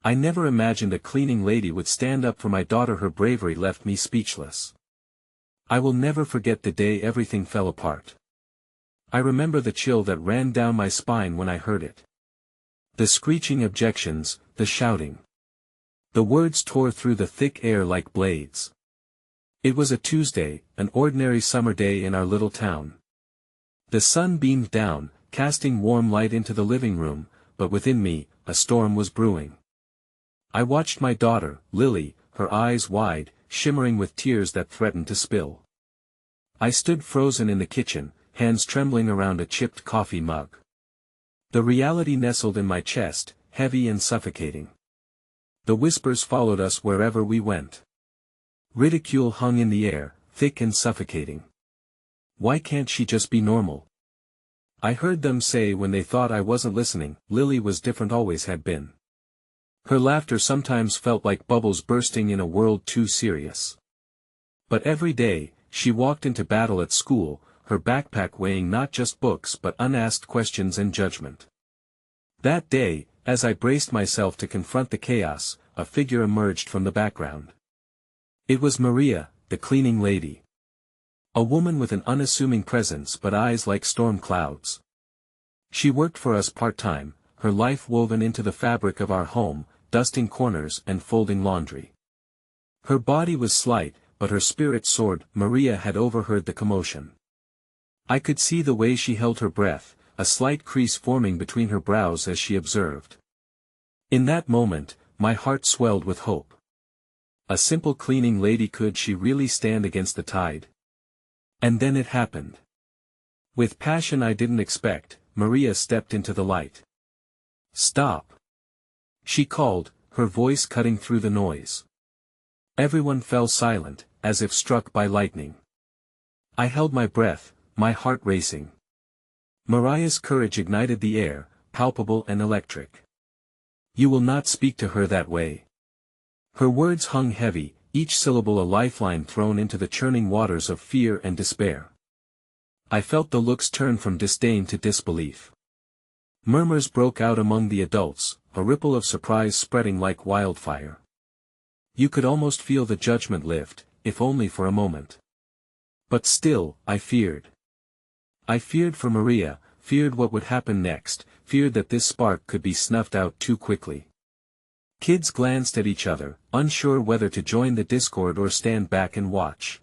I never imagined a cleaning lady would stand up for my daughter. Her bravery left me speechless. I will never forget the day everything fell apart. I remember the chill that ran down my spine when I heard it. The screeching objections, the shouting. The words tore through the thick air like blades. It was a Tuesday, an ordinary summer day in our little town. The sun beamed down, casting warm light into the living room, but within me, a storm was brewing. I watched my daughter, Lily, her eyes wide, shimmering with tears that threatened to spill. I stood frozen in the kitchen, hands trembling around a chipped coffee mug. The reality nestled in my chest, heavy and suffocating. The whispers followed us wherever we went. Ridicule hung in the air, thick and suffocating. Why can't she just be normal? I heard them say when they thought I wasn't listening, Lily was different, always had been. Her laughter sometimes felt like bubbles bursting in a world too serious. But every day, she walked into battle at school, her backpack weighing not just books but unasked questions and judgment. That day, as I braced myself to confront the chaos, a figure emerged from the background. It was Maria, the cleaning lady. A woman with an unassuming presence but eyes like storm clouds. She worked for us part-time, her life woven into the fabric of our home, dusting corners and folding laundry. Her body was slight, but her spirit soared. Maria had overheard the commotion. I could see the way she held her breath, a slight crease forming between her brows as she observed. In that moment, my heart swelled with hope. A simple cleaning lady, could she really stand against the tide? And then it happened. With passion I didn't expect, Maria stepped into the light. "Stop!" she called, her voice cutting through the noise. Everyone fell silent, as if struck by lightning. I held my breath, my heart racing. Maria's courage ignited the air, palpable and electric. "You will not speak to her that way." Her words hung heavy, each syllable a lifeline thrown into the churning waters of fear and despair. I felt the looks turn from disdain to disbelief. Murmurs broke out among the adults, a ripple of surprise spreading like wildfire. You could almost feel the judgment lift, if only for a moment. But still, I feared. I feared for Maria, feared what would happen next, feared that this spark could be snuffed out too quickly. Kids glanced at each other, unsure whether to join the discord or stand back and watch.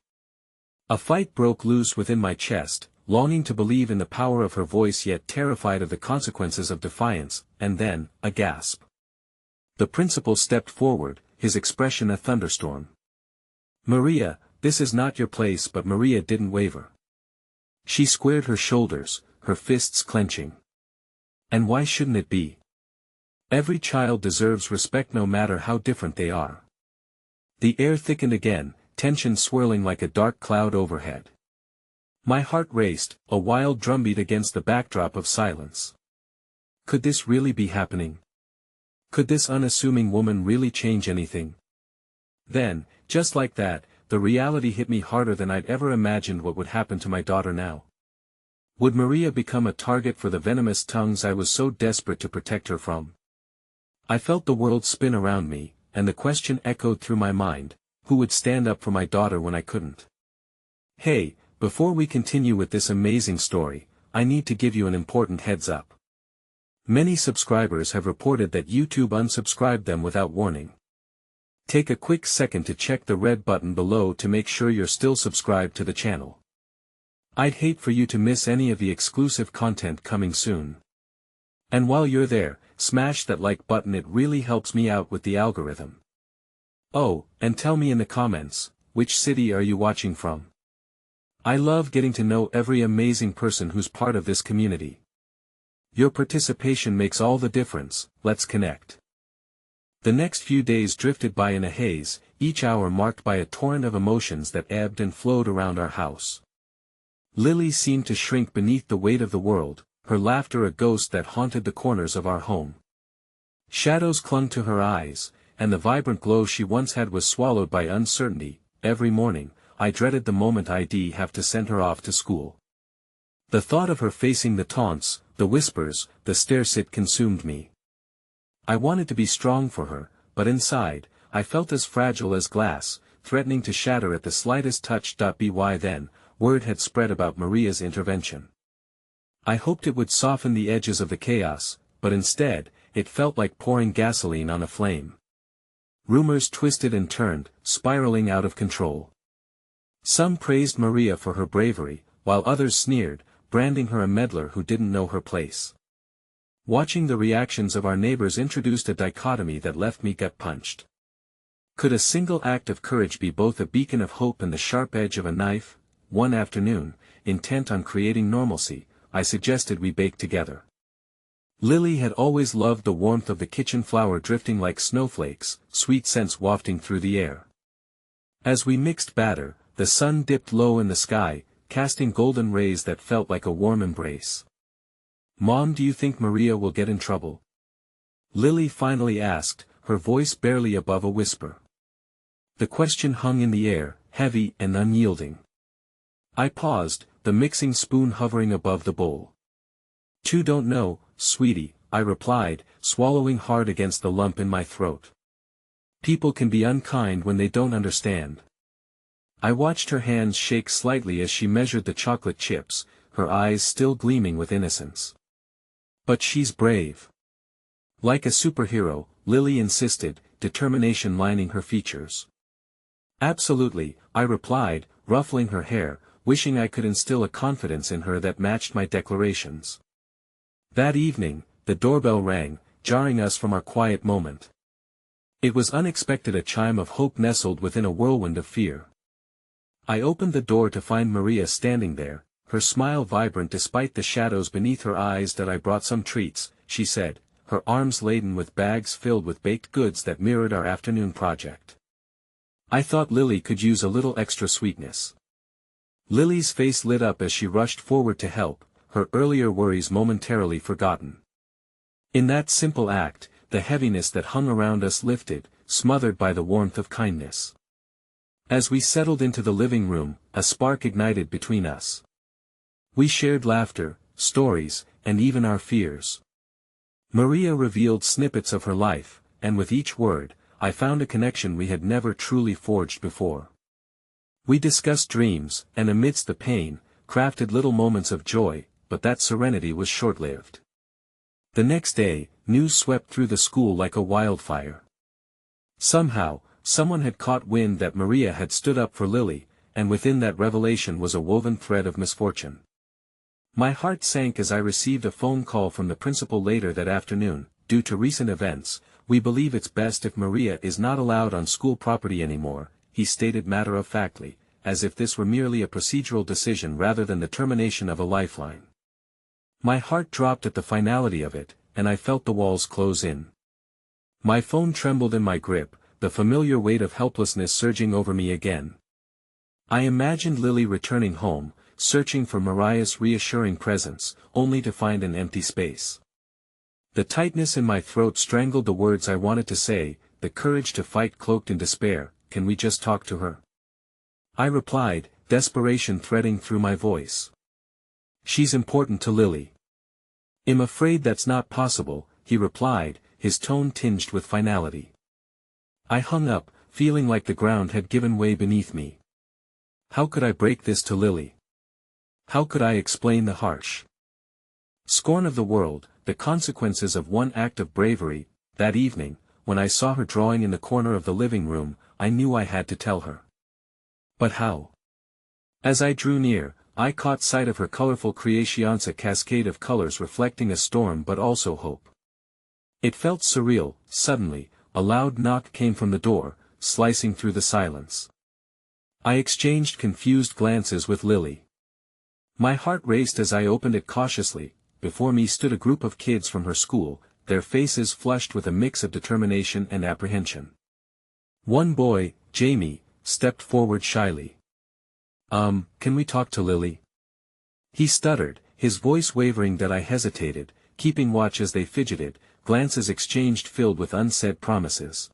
A fight broke loose within my chest, longing to believe in the power of her voice yet terrified of the consequences of defiance, and then, a gasp. The principal stepped forward, his expression a thunderstorm. "Maria, this is not your place." But Maria didn't waver. She squared her shoulders, her fists clenching. And why shouldn't it be? Every child deserves respect no matter how different they are. The air thickened again, tension swirling like a dark cloud overhead. My heart raced, a wild drumbeat against the backdrop of silence. Could this really be happening? Could this unassuming woman really change anything? Then, just like that, the reality hit me harder than I'd ever imagined. What would happen to my daughter now? Would Maria become a target for the venomous tongues I was so desperate to protect her from? I felt the world spin around me, and the question echoed through my mind: who would stand up for my daughter when I couldn't? Hey, before we continue with this amazing story, I need to give you an important heads up. Many subscribers have reported that YouTube unsubscribed them without warning. Take a quick second to check the red button below to make sure you're still subscribed to the channel. I'd hate for you to miss any of the exclusive content coming soon. And while you're there, smash that like button, it really helps me out with the algorithm. Oh, and tell me in the comments, which city are you watching from? I love getting to know every amazing person who's part of this community. Your participation makes all the difference. Let's connect. The next few days drifted by in a haze, each hour marked by a torrent of emotions that ebbed and flowed around our house. Lily seemed to shrink beneath the weight of the world, her laughter a ghost that haunted the corners of our home. Shadows clung to her eyes, and the vibrant glow she once had was swallowed by uncertainty. Every morning, I dreaded the moment I'd have to send her off to school. The thought of her facing the taunts, the whispers, the stares, it consumed me. I wanted to be strong for her, but inside, I felt as fragile as glass, threatening to shatter at the slightest touch. By then, word had spread about Maria's intervention. I hoped it would soften the edges of the chaos, but instead, it felt like pouring gasoline on a flame. Rumors twisted and turned, spiraling out of control. Some praised Maria for her bravery, while others sneered, branding her a meddler who didn't know her place. Watching the reactions of our neighbors introduced a dichotomy that left me gut-punched. Could a single act of courage be both a beacon of hope and the sharp edge of a knife? One afternoon, intent on creating normalcy, I suggested we bake together. Lily had always loved the warmth of the kitchen flour drifting like snowflakes, sweet scents wafting through the air. As we mixed batter, the sun dipped low in the sky, casting golden rays that felt like a warm embrace. "Mom, do you think Maria will get in trouble?" Lily finally asked, her voice barely above a whisper. The question hung in the air, heavy and unyielding. I paused, the mixing spoon hovering above the bowl. "Don't know, sweetie," I replied, swallowing hard against the lump in my throat. People can be unkind when they don't understand. I watched her hands shake slightly as she measured the chocolate chips, her eyes still gleaming with innocence. "But she's brave." Like a superhero, Lily insisted, determination lining her features. "Absolutely," I replied, ruffling her hair, wishing I could instill a confidence in her that matched my declarations. That evening, the doorbell rang, jarring us from our quiet moment. It was unexpected, a chime of hope nestled within a whirlwind of fear. I opened the door to find Maria standing there, her smile vibrant despite the shadows beneath her eyes. "That I brought some treats," she said, her arms laden with bags filled with baked goods that mirrored our afternoon project. I thought Lily could use a little extra sweetness. Lily's face lit up as she rushed forward to help, her earlier worries momentarily forgotten. In that simple act, the heaviness that hung around us lifted, smothered by the warmth of kindness. As we settled into the living room, a spark ignited between us. We shared laughter, stories, and even our fears. Maria revealed snippets of her life, and with each word, I found a connection we had never truly forged before. We discussed dreams, and amidst the pain, crafted little moments of joy, but that serenity was short-lived. The next day, news swept through the school like a wildfire. Somehow, someone had caught wind that Maria had stood up for Lily, and within that revelation was a woven thread of misfortune. My heart sank as I received a phone call from the principal later that afternoon. "Due to recent events, we believe it's best if Maria is not allowed on school property anymore," he stated matter-of-factly, as if this were merely a procedural decision rather than the termination of a lifeline. My heart dropped at the finality of it, and I felt the walls close in. My phone trembled in my grip, the familiar weight of helplessness surging over me again. I imagined Lily returning home, searching for Maria's reassuring presence, only to find an empty space. The tightness in my throat strangled the words I wanted to say, the courage to fight cloaked in despair. "Can we just talk to her?" I replied, desperation threading through my voice. "She's important to Lily." "I'm afraid that's not possible," he replied, his tone tinged with finality. I hung up, feeling like the ground had given way beneath me. How could I break this to Lily? How could I explain the harsh scorn of the world, the consequences of one act of bravery? That evening, when I saw her drawing in the corner of the living room, I knew I had to tell her. But how? As I drew near, I caught sight of her colorful creations, a cascade of colors reflecting a storm but also hope. It felt surreal. Suddenly, a loud knock came from the door, slicing through the silence. I exchanged confused glances with Lily. My heart raced as I opened it cautiously. Before me stood a group of kids from her school, their faces flushed with a mix of determination and apprehension. One boy, Jamie, stepped forward shyly. Can we talk to Lily?" He stuttered, his voice wavering. That I hesitated, keeping watch as they fidgeted, glances exchanged filled with unsaid promises.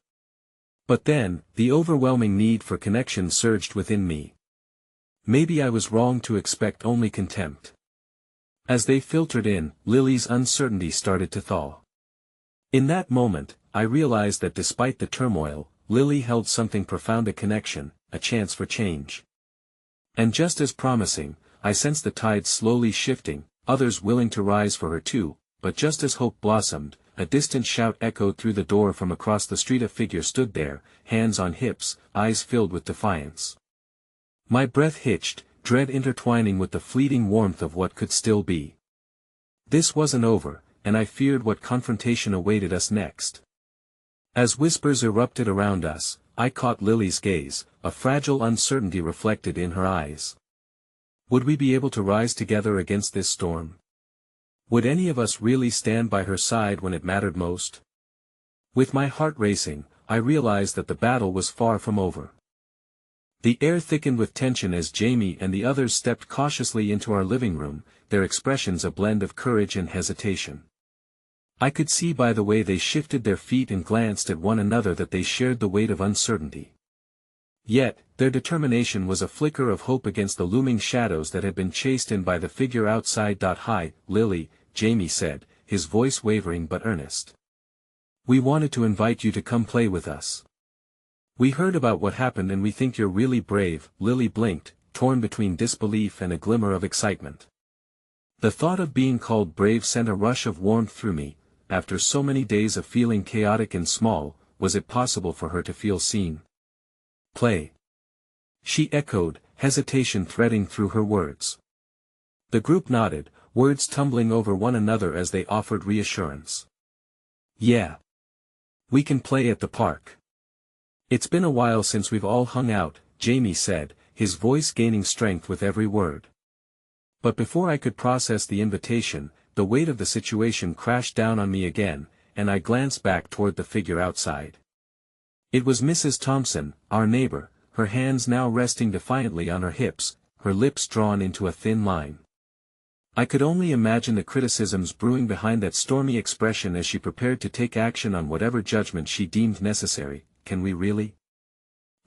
But then, the overwhelming need for connection surged within me. Maybe I was wrong to expect only contempt. As they filtered in, Lily's uncertainty started to thaw. In that moment, I realized that despite the turmoil, Lily held something profound: a connection, a chance for change. And just as promising, I sensed the tide slowly shifting, others willing to rise for her too. But just as hope blossomed, a distant shout echoed through the door from across the street. A figure stood there, hands on hips, eyes filled with defiance. My breath hitched, dread intertwining with the fleeting warmth of what could still be. This wasn't over, and I feared what confrontation awaited us next. As whispers erupted around us, I caught Lily's gaze, a fragile uncertainty reflected in her eyes. Would we be able to rise together against this storm? Would any of us really stand by her side when it mattered most? With my heart racing, I realized that the battle was far from over. The air thickened with tension as Jamie and the others stepped cautiously into our living room, their expressions a blend of courage and hesitation. I could see by the way they shifted their feet and glanced at one another that they shared the weight of uncertainty. Yet, their determination was a flicker of hope against the looming shadows that had been chased in by the figure outside. "Hi, Lily," Jamie said, his voice wavering but earnest. "We wanted to invite you to come play with us. We heard about what happened and we think you're really brave." Lily blinked, torn between disbelief and a glimmer of excitement. The thought of being called brave sent a rush of warmth through me. After so many days of feeling chaotic and small, was it possible for her to feel seen? "Play?" she echoed, hesitation threading through her words. The group nodded, words tumbling over one another as they offered reassurance. "Yeah. We can play at the park. It's been a while since we've all hung out," Jamie said, his voice gaining strength with every word. But before I could process the invitation, the weight of the situation crashed down on me again, and I glanced back toward the figure outside. It was Mrs. Thompson, our neighbor, her hands now resting defiantly on her hips, her lips drawn into a thin line. I could only imagine the criticisms brewing behind that stormy expression as she prepared to take action on whatever judgment she deemed necessary. "Can we really?"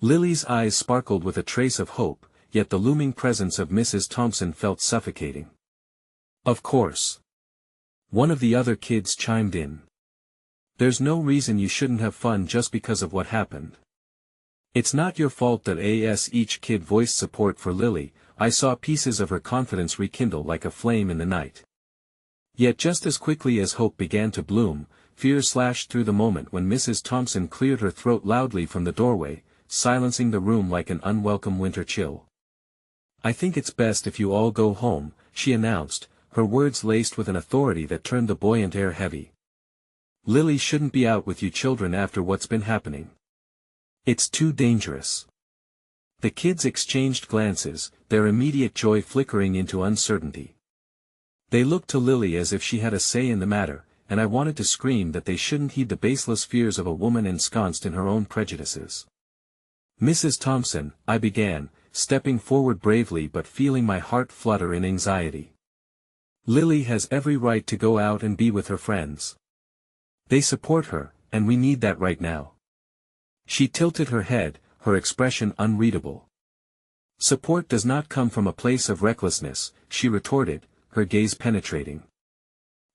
Lily's eyes sparkled with a trace of hope, yet the looming presence of Mrs. Thompson felt suffocating. "Of course." One of the other kids chimed in. "There's no reason you shouldn't have fun just because of what happened. It's not your fault that each kid voiced support for Lily. I saw pieces of her confidence rekindle like a flame in the night. Yet just as quickly as hope began to bloom, fear slashed through the moment when Mrs. Thompson cleared her throat loudly from the doorway, silencing the room like an unwelcome winter chill. "I think it's best if you all go home," she announced, her words laced with an authority that turned the buoyant air heavy. "Lily shouldn't be out with you children after what's been happening. It's too dangerous." The kids exchanged glances, their immediate joy flickering into uncertainty. They looked to Lily as if she had a say in the matter, and I wanted to scream that they shouldn't heed the baseless fears of a woman ensconced in her own prejudices. "Mrs. Thompson," I began, stepping forward bravely but feeling my heart flutter in anxiety. "Lily has every right to go out and be with her friends. They support her, and we need that right now." She tilted her head, her expression unreadable. "Support does not come from a place of recklessness," she retorted, her gaze penetrating.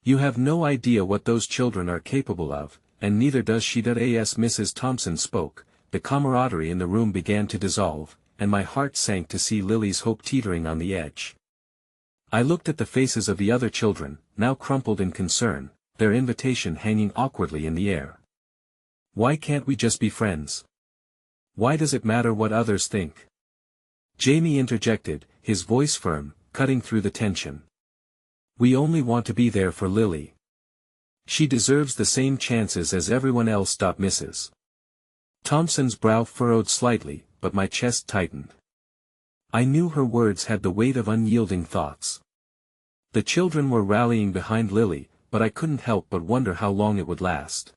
"You have no idea what those children are capable of, and neither does she." As Mrs. Thompson spoke, the camaraderie in the room began to dissolve, and my heart sank to see Lily's hope teetering on the edge. I looked at the faces of the other children, now crumpled in concern, their invitation hanging awkwardly in the air. "Why can't we just be friends? Why does it matter what others think?" Jamie interjected, his voice firm, cutting through the tension. "We only want to be there for Lily. She deserves the same chances as everyone else." Mrs. Thompson's brow furrowed slightly, but my chest tightened. I knew her words had the weight of unyielding thoughts. The children were rallying behind Lily, but I couldn't help but wonder how long it would last.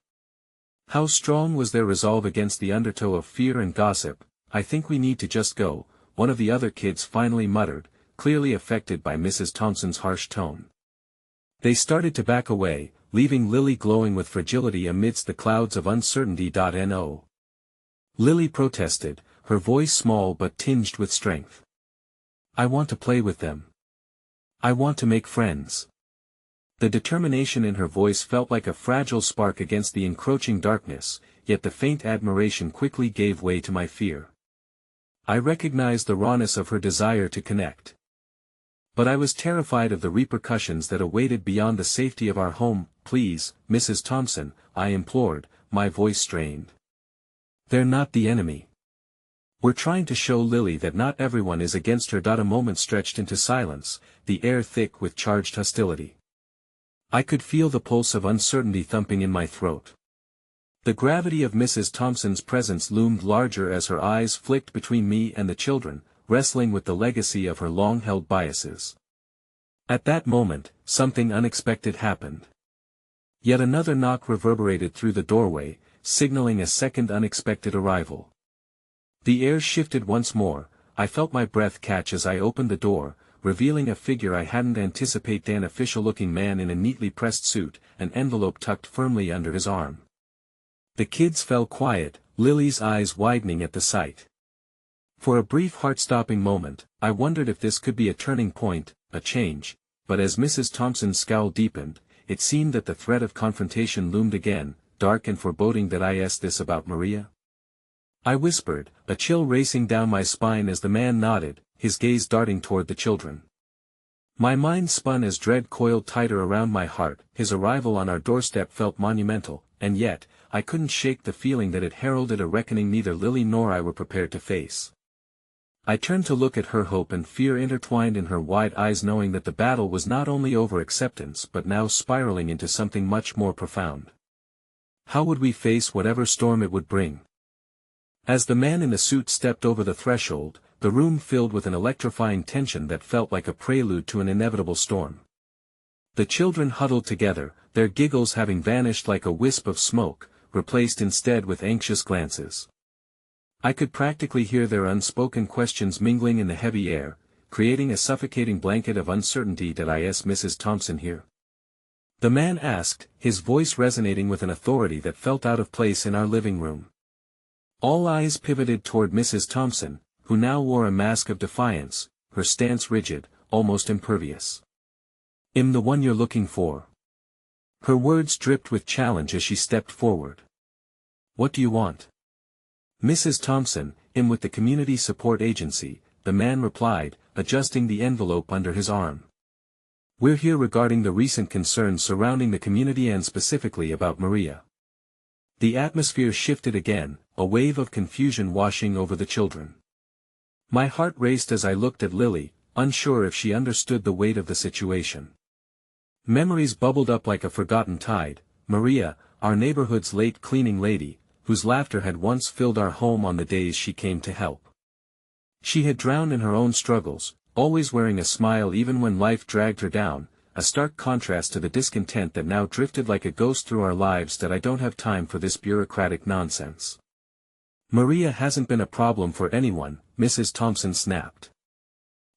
How strong was their resolve against the undertow of fear and gossip? "I think we need to just go," one of the other kids finally muttered, clearly affected by Mrs. Thompson's harsh tone. They started to back away, leaving Lily glowing with fragility amidst the clouds of uncertainty. No. Lily protested, her voice small but tinged with strength. "I want to play with them. I want to make friends. The determination in her voice felt like a fragile spark against the encroaching darkness, yet the faint admiration quickly gave way to my fear. I recognized the rawness of her desire to connect. But I was terrified of the repercussions that awaited beyond the safety of our home. "Please, Mrs. Thompson," I implored, my voice strained. "They're not the enemy. We're trying to show Lily that not everyone is against her." A moment stretched into silence, the air thick with charged hostility. I could feel the pulse of uncertainty thumping in my throat. The gravity of Mrs. Thompson's presence loomed larger as her eyes flicked between me and the children, wrestling with the legacy of her long-held biases. At that moment, something unexpected happened. Yet another knock reverberated through the doorway, signaling a second unexpected arrival. The air shifted once more. I felt my breath catch as I opened the door, revealing a figure I hadn't anticipated: an official-looking man in a neatly pressed suit, an envelope tucked firmly under his arm. The kids fell quiet, Lily's eyes widening at the sight. For a brief heart-stopping moment, I wondered if this could be a turning point, a change, but as Mrs. Thompson's scowl deepened, it seemed that the threat of confrontation loomed again, dark and foreboding. "That I asked this about Maria?" I whispered, a chill racing down my spine as the man nodded, his gaze darting toward the children. My mind spun as dread coiled tighter around my heart. His arrival on our doorstep felt monumental, and yet, I couldn't shake the feeling that it heralded a reckoning neither Lily nor I were prepared to face. I turned to look at her, hope and fear intertwined in her wide eyes, knowing that the battle was not only over acceptance but now spiraling into something much more profound. How would we face whatever storm it would bring? As the man in the suit stepped over the threshold, the room filled with an electrifying tension that felt like a prelude to an inevitable storm. The children huddled together, their giggles having vanished like a wisp of smoke, replaced instead with anxious glances. I could practically hear their unspoken questions mingling in the heavy air, creating a suffocating blanket of uncertainty. "Did I ask Mrs. Thompson here?" the man asked, his voice resonating with an authority that felt out of place in our living room. All eyes pivoted toward Mrs. Thompson, who now wore a mask of defiance, her stance rigid, almost impervious. "I'm the one you're looking for." Her words dripped with challenge as she stepped forward. "What do you want?" "Mrs. Thompson, I'm with the Community Support Agency," the man replied, adjusting the envelope under his arm. "We're here regarding the recent concerns surrounding the community and specifically about Maria." The atmosphere shifted again, a wave of confusion washing over the children. My heart raced as I looked at Lily, unsure if she understood the weight of the situation. Memories bubbled up like a forgotten tide. Maria, our neighborhood's late cleaning lady, whose laughter had once filled our home on the days she came to help. She had drowned in her own struggles, always wearing a smile even when life dragged her down, a stark contrast to the discontent that now drifted like a ghost through our lives. "That I don't have time for this bureaucratic nonsense. Maria hasn't been a problem for anyone," Mrs. Thompson snapped.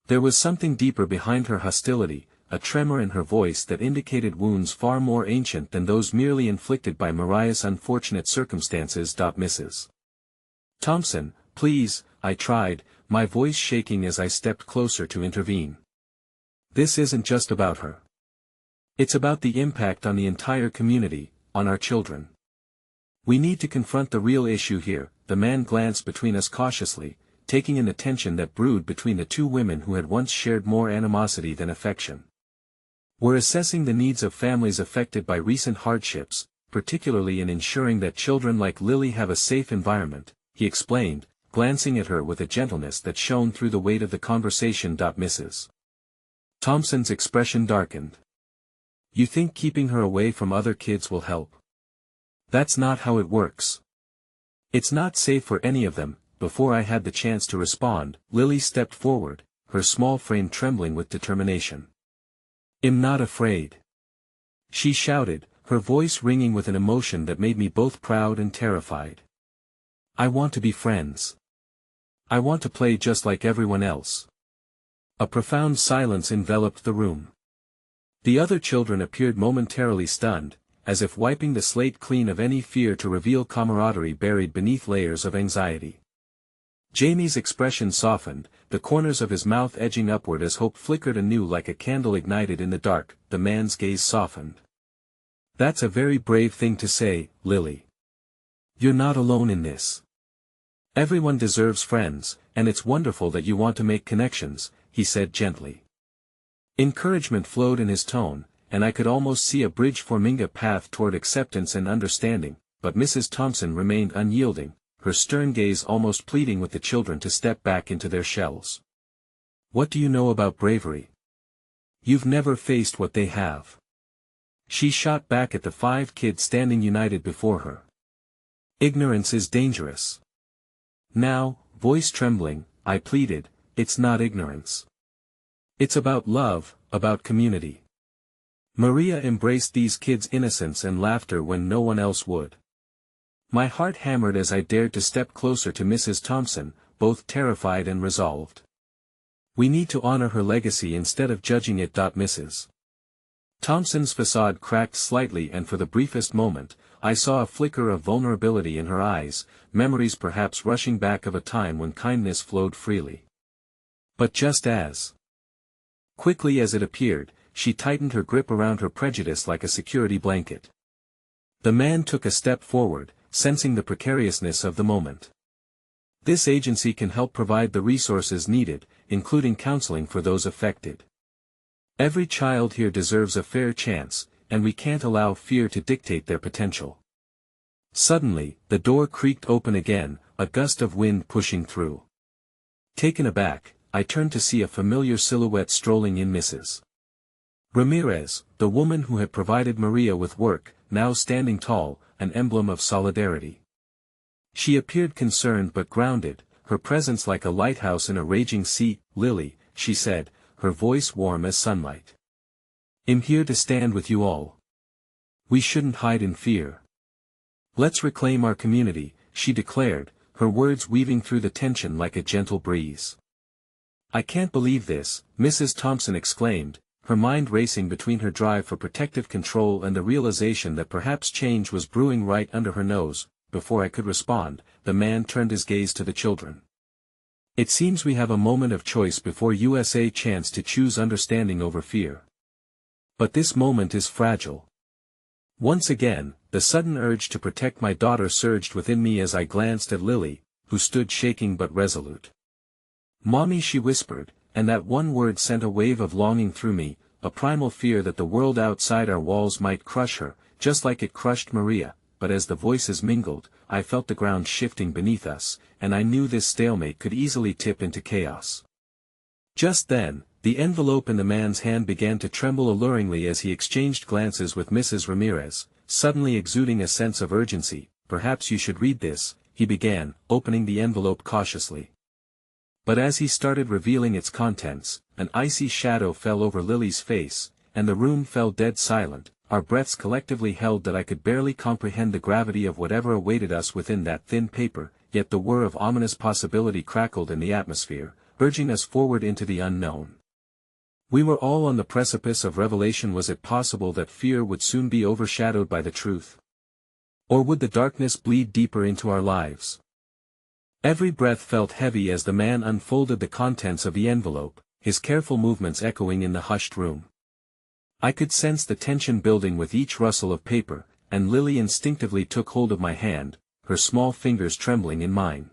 There was something deeper behind her hostility, a tremor in her voice that indicated wounds far more ancient than those merely inflicted by Maria's unfortunate circumstances. "Mrs. Thompson, please," I tried, my voice shaking as I stepped closer to intervene. "This isn't just about her. It's about the impact on the entire community, on our children. We need to confront the real issue here." The man glanced between us cautiously, taking in the tension that brewed between the two women who had once shared more animosity than affection. "We're assessing the needs of families affected by recent hardships, particularly in ensuring that children like Lily have a safe environment," he explained, glancing at her with a gentleness that shone through the weight of the conversation. Mrs. Thompson's expression darkened. "You think keeping her away from other kids will help? That's not how it works. It's not safe for any of them." Before I had the chance to respond, Lily stepped forward, her small frame trembling with determination. "I'm not afraid," she shouted, her voice ringing with an emotion that made me both proud and terrified. "I want to be friends. I want to play just like everyone else." A profound silence enveloped the room. The other children appeared momentarily stunned, as if wiping the slate clean of any fear to reveal camaraderie buried beneath layers of anxiety. Jamie's expression softened, the corners of his mouth edging upward as hope flickered anew like a candle ignited in the dark. The man's gaze softened. "That's a very brave thing to say, Lily. You're not alone in this. Everyone deserves friends, and it's wonderful that you want to make connections," he said gently. Encouragement flowed in his tone, and I could almost see a bridge-forming a path toward acceptance and understanding, but Mrs. Thompson remained unyielding, her stern gaze almost pleading with the children to step back into their shells. "What do you know about bravery? You've never faced what they have." She shot back at the 5 kids standing united before her. "Ignorance is dangerous." Now, voice trembling, I pleaded, "It's not ignorance. It's about love, about community." Maria embraced these kids' innocence and laughter when no one else would. My heart hammered as I dared to step closer to Mrs. Thompson, both terrified and resolved. "We need to honor her legacy instead of judging it." Mrs. Thompson's facade cracked slightly, and for the briefest moment, I saw a flicker of vulnerability in her eyes, memories perhaps rushing back of a time when kindness flowed freely. But just as quickly as it appeared, she tightened her grip around her prejudice like a security blanket. The man took a step forward, sensing the precariousness of the moment. "This agency can help provide the resources needed, including counseling for those affected. Every child here deserves a fair chance, and we can't allow fear to dictate their potential." Suddenly, the door creaked open again, a gust of wind pushing through. Taken aback, I turned to see a familiar silhouette strolling in. Mrs. Ramirez, the woman who had provided Maria with work, now standing tall, an emblem of solidarity. She appeared concerned but grounded, her presence like a lighthouse in a raging sea. "Lily," she said, her voice warm as sunlight. "I'm here to stand with you all. We shouldn't hide in fear. Let's reclaim our community," she declared, her words weaving through the tension like a gentle breeze. "I can't believe this," Mrs. Thompson exclaimed, her mind racing between her drive for protective control and the realization that perhaps change was brewing right under her nose. Before I could respond, the man turned his gaze to the children. "It seems we have a moment of choice before USA chance to choose understanding over fear. But this moment is fragile." Once again, the sudden urge to protect my daughter surged within me as I glanced at Lily, who stood shaking but resolute. "Mommy," she whispered, and that one word sent a wave of longing through me, a primal fear that the world outside our walls might crush her, just like it crushed Maria. But as the voices mingled, I felt the ground shifting beneath us, and I knew this stalemate could easily tip into chaos. Just then, the envelope in the man's hand began to tremble alluringly as he exchanged glances with Mrs. Ramirez, suddenly exuding a sense of urgency. "Perhaps you should read this," he began, opening the envelope cautiously. But as he started revealing its contents, an icy shadow fell over Lily's face, and the room fell dead silent. Our breaths collectively held that I could barely comprehend the gravity of whatever awaited us within that thin paper, yet the whir of ominous possibility crackled in the atmosphere, urging us forward into the unknown. We were all on the precipice of revelation. Was it possible that fear would soon be overshadowed by the truth? Or would the darkness bleed deeper into our lives? Every breath felt heavy as the man unfolded the contents of the envelope, his careful movements echoing in the hushed room. I could sense the tension building with each rustle of paper, and Lily instinctively took hold of my hand, her small fingers trembling in mine.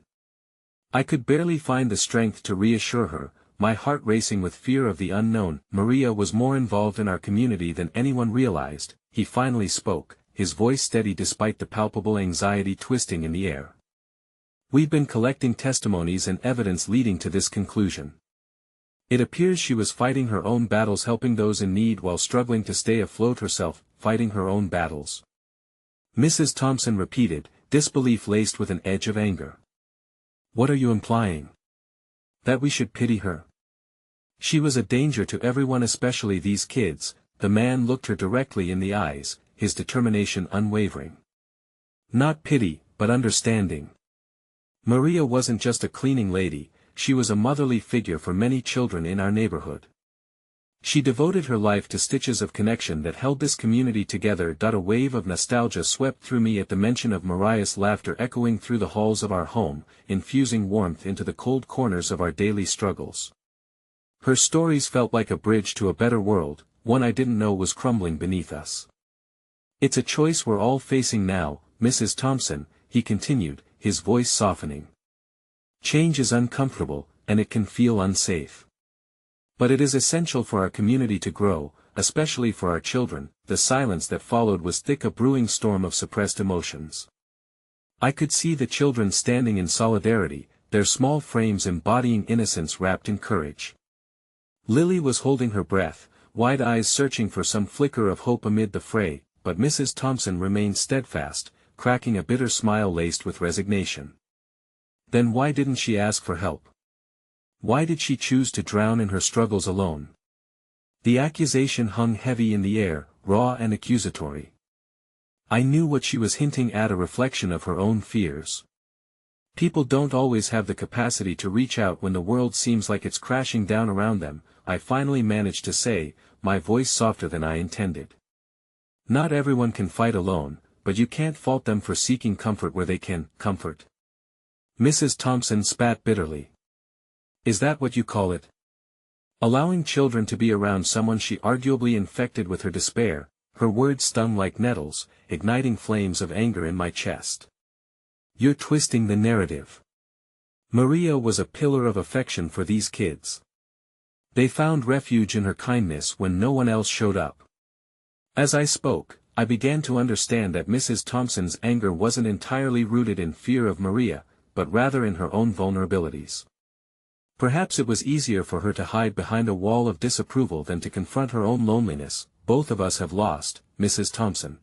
I could barely find the strength to reassure her, my heart racing with fear of the unknown. "Maria was more involved in our community than anyone realized," he finally spoke, his voice steady despite the palpable anxiety twisting in the air. "We've been collecting testimonies and evidence leading to this conclusion. It appears she was fighting her own battles, helping those in need while struggling to stay afloat herself, fighting her own battles." Mrs. Thompson repeated, disbelief laced with an edge of anger. "What are you implying? That we should pity her? She was a danger to everyone, especially these kids." The man looked her directly in the eyes, his determination unwavering. "Not pity, but understanding. Maria wasn't just a cleaning lady, she was a motherly figure for many children in our neighborhood. She devoted her life to stitches of connection that held this community together. A wave of nostalgia swept through me at the mention of Mariah's laughter echoing through the halls of our home, infusing warmth into the cold corners of our daily struggles. Her stories felt like a bridge to a better world, one I didn't know was crumbling beneath us. It's a choice we're all facing now, Mrs. Thompson, he continued, his voice softening. Change is uncomfortable, and it can feel unsafe. But it is essential for our community to grow, especially for our children. The silence that followed was thick, a brewing storm of suppressed emotions. I could see the children standing in solidarity, their small frames embodying innocence wrapped in courage. Lily was holding her breath, wide eyes searching for some flicker of hope amid the fray, but Mrs. Thompson remained steadfast, cracking a bitter smile laced with resignation. Then why didn't she ask for help? Why did she choose to drown in her struggles alone? The accusation hung heavy in the air, raw and accusatory. I knew what she was hinting at, a reflection of her own fears. People don't always have the capacity to reach out when the world seems like it's crashing down around them, I finally managed to say, my voice softer than I intended. Not everyone can fight alone, but you can't fault them for seeking comfort where they can comfort. Mrs. Thompson spat bitterly. Is that what you call it? Allowing children to be around someone she arguably infected with her despair? Her words stung like nettles, igniting flames of anger in my chest. You're twisting the narrative. Maria was a pillar of affection for these kids. They found refuge in her kindness when no one else showed up. As I spoke, I began to understand that Mrs. Thompson's anger wasn't entirely rooted in fear of Maria, but rather in her own vulnerabilities. Perhaps it was easier for her to hide behind a wall of disapproval than to confront her own loneliness. Both of us have lost, Mrs. Thompson.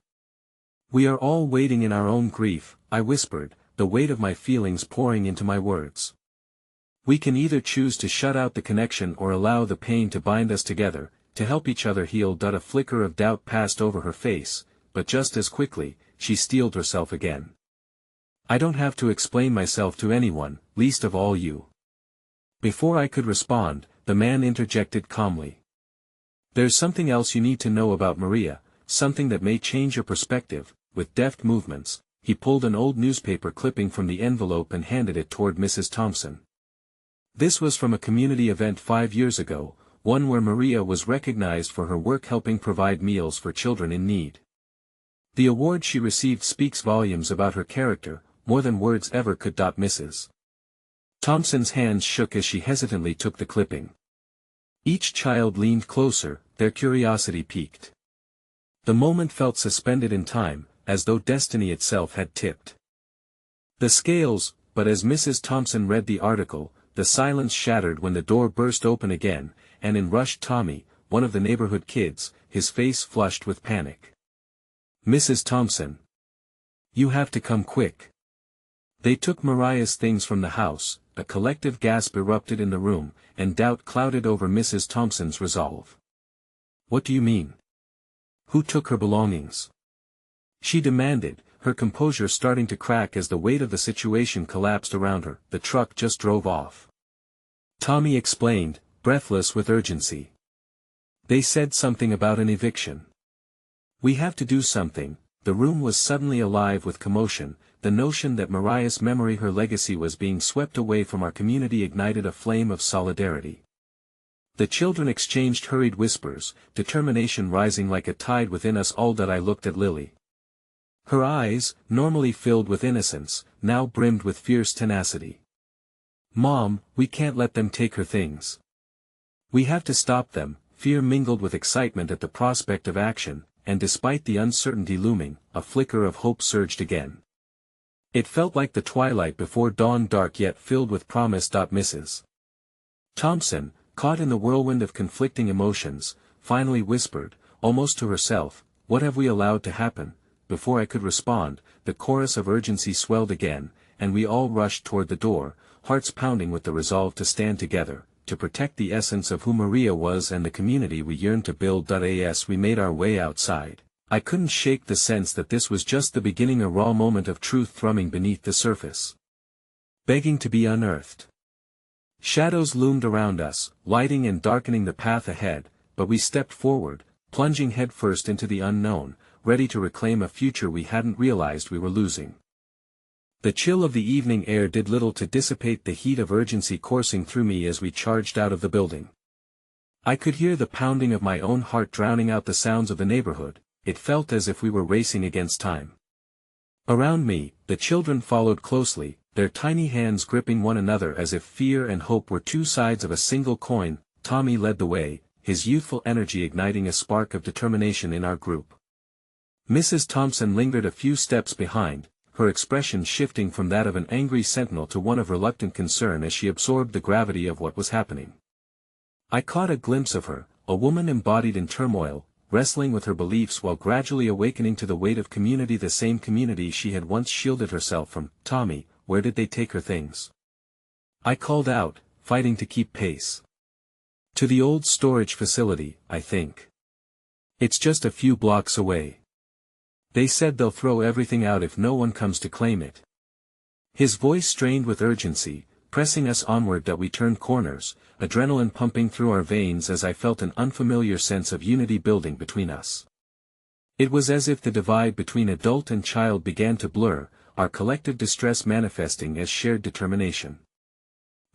We are all waiting in our own grief, I whispered, the weight of my feelings pouring into my words. We can either choose to shut out the connection or allow the pain to bind us together, to help each other heal. A flicker of doubt passed over her face, but just as quickly, she steeled herself again. I don't have to explain myself to anyone, least of all you. Before I could respond, the man interjected calmly. There's something else you need to know about Maria, something that may change your perspective. With deft movements, he pulled an old newspaper clipping from the envelope and handed it toward Mrs. Thompson. This was from a community event 5 years ago, one where Maria was recognized for her work helping provide meals for children in need. The award she received speaks volumes about her character, more than words ever could. Mrs. Thompson's hands shook as she hesitantly took the clipping. Each child leaned closer, their curiosity piqued. The moment felt suspended in time, as though destiny itself had tipped the scales. But as Mrs. Thompson read the article, the silence shattered when the door burst open again, and in rushed Tommy, one of the neighborhood kids, his face flushed with panic. Mrs. Thompson. You have to come quick. They took Mariah's things from the house. A collective gasp erupted in the room, and doubt clouded over Mrs. Thompson's resolve. What do you mean? Who took her belongings? She demanded, her composure starting to crack as the weight of the situation collapsed around her. The truck just drove off. Tommy explained, breathless with urgency. They said something about an eviction. We have to do something. The room was suddenly alive with commotion. The notion that Mariah's memory, her legacy, was being swept away from our community ignited a flame of solidarity. The children exchanged hurried whispers, determination rising like a tide within us all. I looked at Lily. Her eyes, normally filled with innocence, now brimmed with fierce tenacity. Mom, we can't let them take her things. We have to stop them. Fear mingled with excitement at the prospect of action, and despite the uncertainty looming, a flicker of hope surged again. It felt like the twilight before dawn, dark yet filled with promise. Mrs. Thompson, caught in the whirlwind of conflicting emotions, finally whispered, almost to herself, what have we allowed to happen? Before I could respond, the chorus of urgency swelled again, and we all rushed toward the door, hearts pounding with the resolve to stand together, to protect the essence of who Maria was and the community we yearned to build. As we made our way outside, I couldn't shake the sense that this was just the beginning, a raw moment of truth thrumming beneath the surface, begging to be unearthed. Shadows loomed around us, lighting and darkening the path ahead. but we stepped forward, plunging headfirst into the unknown, ready to reclaim a future we hadn't realized we were losing. The chill of the evening air did little to dissipate the heat of urgency coursing through me as we charged out of the building. I could hear the pounding of my own heart drowning out the sounds of the neighborhood. It felt as if we were racing against time. Around me, the children followed closely, their tiny hands gripping one another as if fear and hope were two sides of a single coin. Tommy led the way, his youthful energy igniting a spark of determination in our group. Mrs. Thompson lingered a few steps behind, her expression shifting from that of an angry sentinel to one of reluctant concern as she absorbed the gravity of what was happening. I caught a glimpse of her, a woman embodied in turmoil, wrestling with her beliefs while gradually awakening to the weight of community, the same community she had once shielded herself from. "Tommy, where did they take her things?" I called out, fighting to keep pace. "To the old storage facility, I think. It's just a few blocks away. They said they'll throw everything out if no one comes to claim it." His voice strained with urgency, pressing us onward that we turned corners, adrenaline pumping through our veins as I felt an unfamiliar sense of unity building between us. It was as if the divide between adult and child began to blur, our collective distress manifesting as shared determination.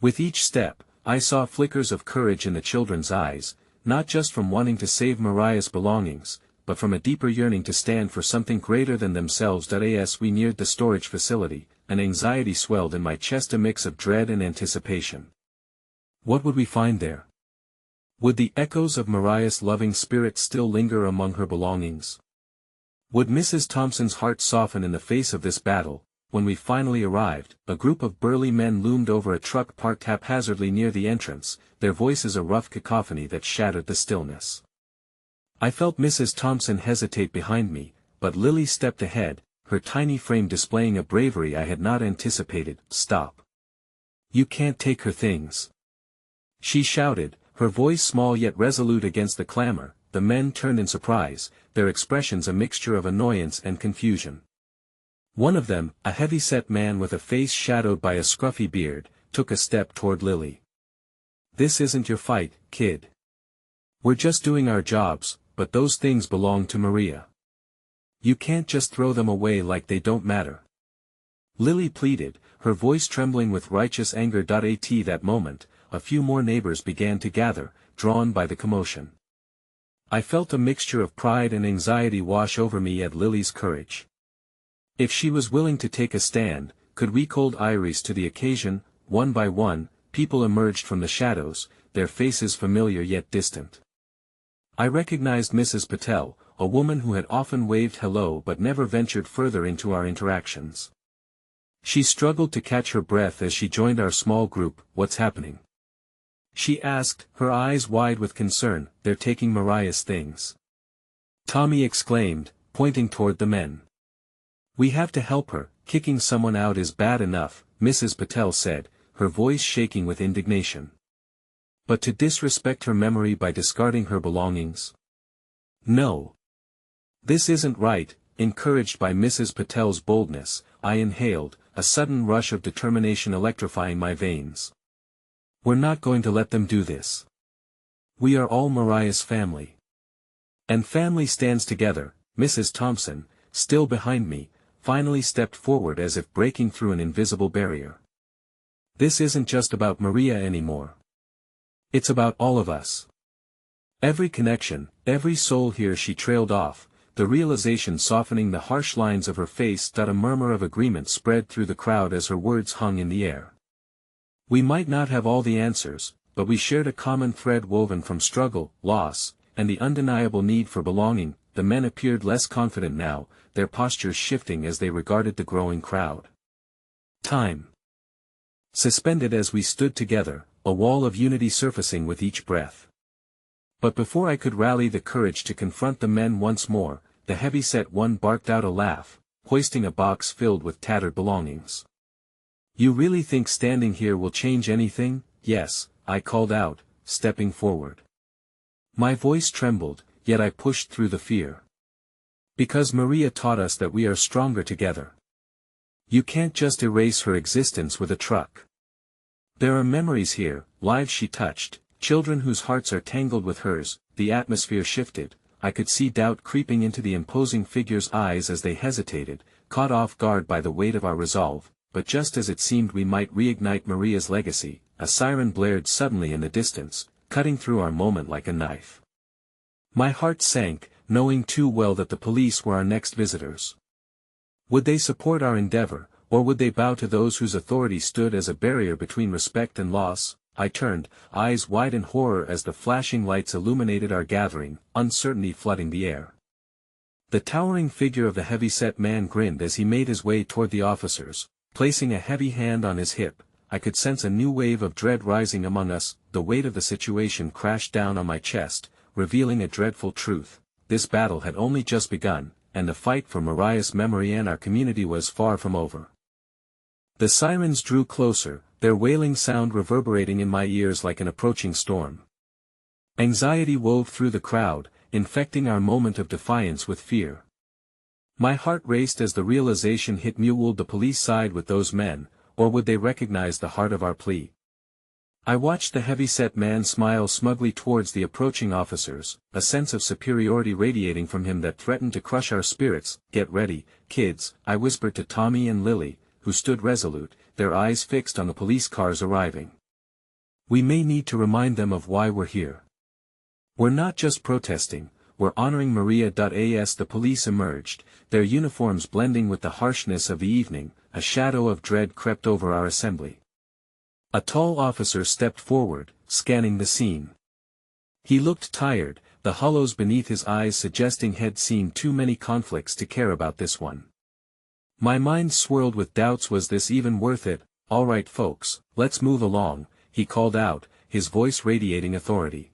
With each step, I saw flickers of courage in the children's eyes, not just from wanting to save Mariah's belongings, but from a deeper yearning to stand for something greater than themselves. As we neared the storage facility, an anxiety swelled in my chest, a mix of dread and anticipation. What would we find there? Would the echoes of Mariah's loving spirit still linger among her belongings? Would Mrs. Thompson's heart soften in the face of this battle? When we finally arrived, a group of burly men loomed over a truck parked haphazardly near the entrance, their voices a rough cacophony that shattered the stillness. I felt Mrs. Thompson hesitate behind me, but Lily stepped ahead, her tiny frame displaying a bravery I had not anticipated. "Stop. You can't take her things," she shouted, her voice small yet resolute against the clamor. The men turned in surprise, their expressions a mixture of annoyance and confusion. One of them, a heavy-set man with a face shadowed by a scruffy beard, took a step toward Lily. "This isn't your fight, kid. We're just doing our jobs, but those things belong to Maria. You can't just throw them away like they don't matter," Lily pleaded, her voice trembling with righteous anger. At that moment, a few more neighbors began to gather, drawn by the commotion. I felt a mixture of pride and anxiety wash over me at Lily's courage. If she was willing to take a stand, could we hold Iris to the occasion? One by one, people emerged from the shadows, their faces familiar yet distant. I recognized Mrs. Patel, a woman who had often waved hello but never ventured further into our interactions. She struggled to catch her breath as she joined our small group. "What's happening?" she asked, her eyes wide with concern. "They're taking Mariah's things," Tommy exclaimed, pointing toward the men. "We have to help her. Kicking someone out is bad enough," Mrs. Patel said, her voice shaking with indignation. "But to disrespect her memory by discarding her belongings? No. This isn't right." Encouraged by Mrs. Patel's boldness, I inhaled, a sudden rush of determination electrifying my veins. "We're not going to let them do this. We are all Mariah's family. And family stands together." Mrs. Thompson, still behind me, finally stepped forward as if breaking through an invisible barrier. "This isn't just about Maria anymore. It's about all of us. Every connection, every soul here." She trailed off, the realization softening the harsh lines of her face. A murmur of agreement spread through the crowd as her words hung in the air. We might not have all the answers, but we shared a common thread woven from struggle, loss, and the undeniable need for belonging. The men appeared less confident now, their postures shifting as they regarded the growing crowd. Time suspended as we stood together, a wall of unity surfacing with each breath. But before I could rally the courage to confront the men once more, the heavy-set one barked out a laugh, hoisting a box filled with tattered belongings. "You really think standing here will change anything?" "Yes," I called out, stepping forward. My voice trembled, yet I pushed through the fear. "Because Maria taught us that we are stronger together. You can't just erase her existence with a truck. There are memories here, lives she touched, children whose hearts are tangled with hers. the atmosphere shifted. I could see doubt creeping into the imposing figure's eyes as they hesitated, caught off guard by the weight of our resolve, but just as it seemed we might reignite Maria's legacy, a siren blared suddenly in the distance, cutting through our moment like a knife. My heart sank, knowing too well that the police were our next visitors. Would they support our endeavor, or would they bow to those whose authority stood as a barrier between respect and loss? I turned, eyes wide in horror as the flashing lights illuminated our gathering, uncertainty flooding the air. The towering figure of the heavy-set man grinned as he made his way toward the officers, placing a heavy hand on his hip. I could sense a new wave of dread rising among us. The weight of the situation crashed down on my chest, revealing a dreadful truth. This battle had only just begun, and the fight for Mariah's memory and our community was far from over. The sirens drew closer, their wailing sound reverberating in my ears like an approaching storm. Anxiety wove through the crowd, infecting our moment of defiance with fear. My heart raced as the realization hit me: would the police side with those men, or would they recognize the heart of our plea? I watched the heavy-set man smile smugly towards the approaching officers, a sense of superiority radiating from him that threatened to crush our spirits. "Get ready, kids," I whispered to Tommy and Lily, who stood resolute, their eyes fixed on the police cars arriving. "We may need to remind them of why we're here. We're not just protesting, we're honoring Maria." As the police emerged, their uniforms blending with the harshness of the evening, a shadow of dread crept over our assembly. A tall officer stepped forward, scanning the scene. He looked tired, the hollows beneath his eyes suggesting he'd seen too many conflicts to care about this one. My mind swirled with doubts. Was this even worth it? "All right folks, let's move along," he called out, his voice radiating authority.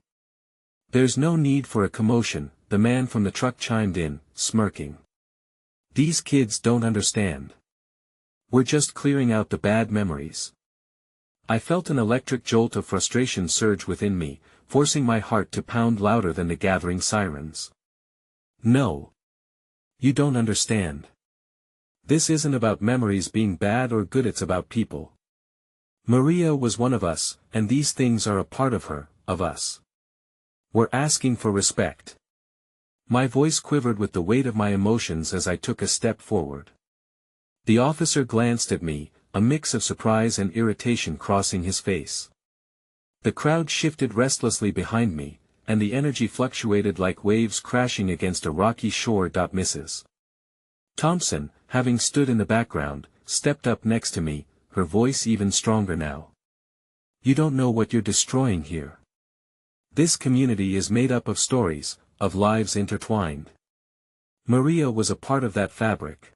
"There's no need for a commotion," the man from the truck chimed in, smirking. "These kids don't understand. We're just clearing out the bad memories." I felt an electric jolt of frustration surge within me, forcing my heart to pound louder than the gathering sirens. "No. You don't understand. This isn't about memories being bad or good, it's about people. Maria was one of us, and these things are a part of her, of us. We're asking for respect." My voice quivered with the weight of my emotions as I took a step forward. The officer glanced at me, a mix of surprise and irritation crossing his face. The crowd shifted restlessly behind me, and the energy fluctuated like waves crashing against a rocky shore. Mrs. Thompson, having stood in the background, stepped up next to me, her voice even stronger now. "You don't know what you're destroying here. This community is made up of stories, of lives intertwined. Maria was a part of that fabric."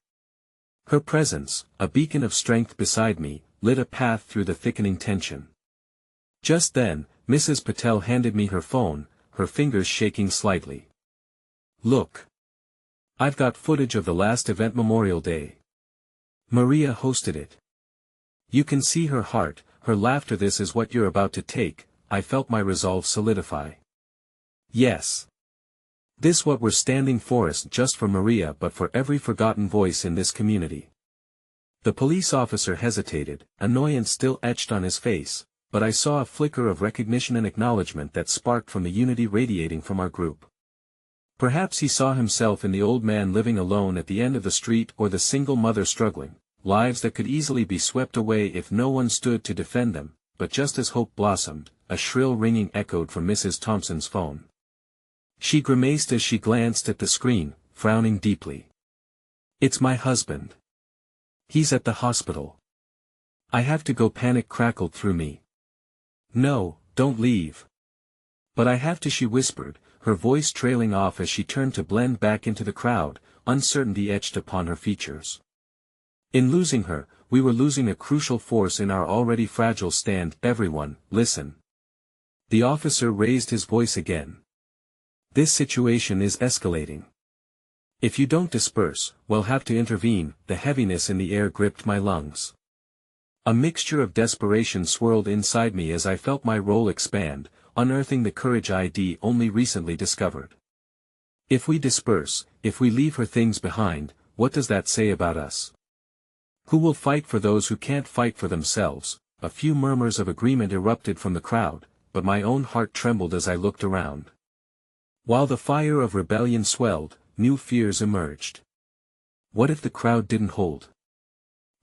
Her presence, a beacon of strength beside me, lit a path through the thickening tension. Just then, Mrs. Patel handed me her phone, her fingers shaking slightly. "Look. I've got footage of the last event, Memorial Day. Maria hosted it. You can see her heart, her laughter. This is what you're about to take." I felt my resolve solidify. "Yes. This what we're standing for, isn't just for Maria but for every forgotten voice in this community." The police officer hesitated, annoyance still etched on his face, but I saw a flicker of recognition and acknowledgement that sparked from the unity radiating from our group. Perhaps he saw himself in the old man living alone at the end of the street or the single mother struggling, lives that could easily be swept away if no one stood to defend them. But just as hope blossomed, a shrill ringing echoed from Mrs. Thompson's phone. She grimaced as she glanced at the screen, frowning deeply. "It's my husband. He's at the hospital. I have to go." Panic crackled through me. "No, don't leave." "But I have to," she whispered, her voice trailing off as she turned to blend back into the crowd, uncertainty etched upon her features. In losing her, we were losing a crucial force in our already fragile stand. "Everyone, listen." The officer raised his voice again. "This situation is escalating. If you don't disperse, we'll have to intervene." The heaviness in the air gripped my lungs. A mixture of desperation swirled inside me as I felt my role expand, unearthing the courage I'd only recently discovered. If we disperse, if we leave her things behind, what does that say about us? Who will fight for those who can't fight for themselves? A few murmurs of agreement erupted from the crowd, but my own heart trembled as I looked around. While the fire of rebellion swelled, new fears emerged. What if the crowd didn't hold?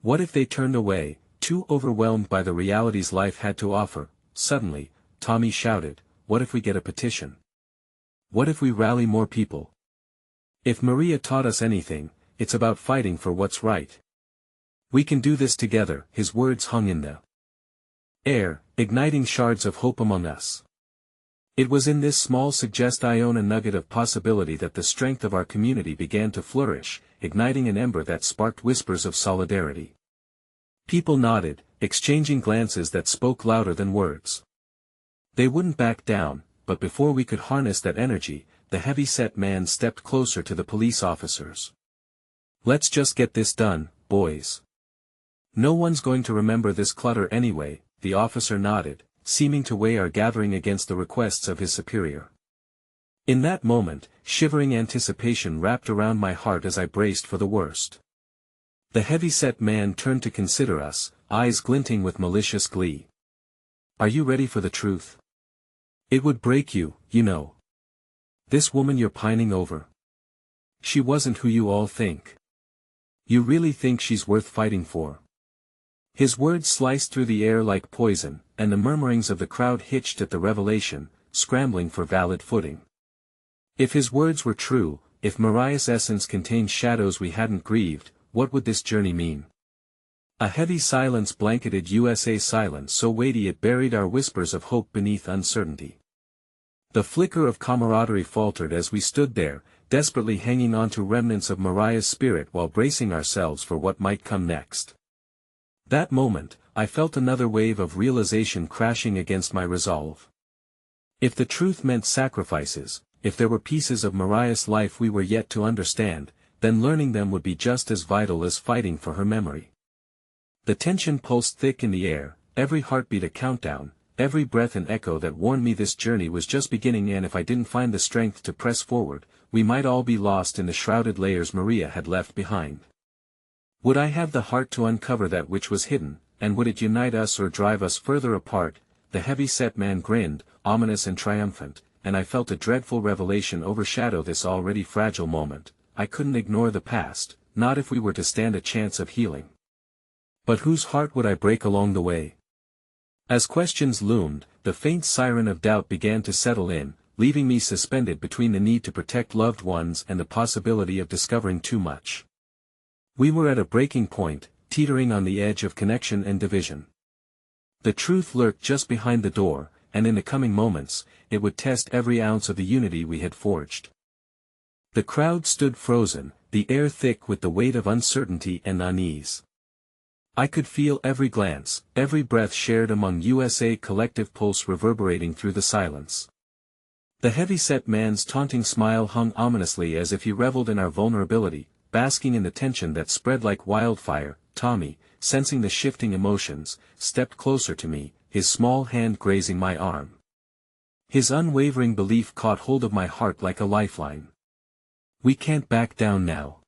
What if they turned away, too overwhelmed by the realities life had to offer? Suddenly, Tommy shouted, "What if we get a petition? What if we rally more people? If Maria taught us anything, it's about fighting for what's right. We can do this together." His words hung in the air, igniting shards of hope among us. It was in this small Iona nugget of possibility that the strength of our community began to flourish, igniting an ember that sparked whispers of solidarity. People nodded, exchanging glances that spoke louder than words. They wouldn't back down, but before we could harness that energy, the heavy-set man stepped closer to the police officers. "Let's just get this done, boys. No one's going to remember this clutter anyway." The officer nodded, seeming to weigh our gathering against the requests of his superior. In that moment, shivering anticipation wrapped around my heart as I braced for the worst. The heavy-set man turned to consider us, eyes glinting with malicious glee. "Are you ready for the truth? It would break you, you know. This woman you're pining over. She wasn't who you all think. You really think she's worth fighting for?" His words sliced through the air like poison, and the murmurings of the crowd hitched at the revelation, scrambling for valid footing. If his words were true, if Mariah's essence contained shadows we hadn't grieved, what would this journey mean? A heavy silence blanketed USA, silence so weighty it buried our whispers of hope beneath uncertainty. The flicker of camaraderie faltered as we stood there, desperately hanging on to remnants of Mariah's spirit while bracing ourselves for what might come next. That moment, I felt another wave of realization crashing against my resolve. If the truth meant sacrifices, if there were pieces of Mariah's life we were yet to understand, then learning them would be just as vital as fighting for her memory. The tension pulsed thick in the air, every heartbeat a countdown, every breath an echo that warned me this journey was just beginning, and if I didn't find the strength to press forward, we might all be lost in the shrouded layers Maria had left behind. Would I have the heart to uncover that which was hidden, and would it unite us or drive us further apart? The heavy-set man grinned, ominous and triumphant, and I felt a dreadful revelation overshadow this already fragile moment. I couldn't ignore the past, not if we were to stand a chance of healing. But whose heart would I break along the way? As questions loomed, the faint siren of doubt began to settle in, leaving me suspended between the need to protect loved ones and the possibility of discovering too much. We were at a breaking point, teetering on the edge of connection and division. The truth lurked just behind the door, and in the coming moments, it would test every ounce of the unity we had forged. The crowd stood frozen, the air thick with the weight of uncertainty and unease. I could feel every glance, every breath shared among USA, collective pulse reverberating through the silence. The heavy-set man's taunting smile hung ominously as if he reveled in our vulnerability, basking in the tension that spread like wildfire. Tommy, sensing the shifting emotions, stepped closer to me, his small hand grazing my arm. His unwavering belief caught hold of my heart like a lifeline. "We can't back down now.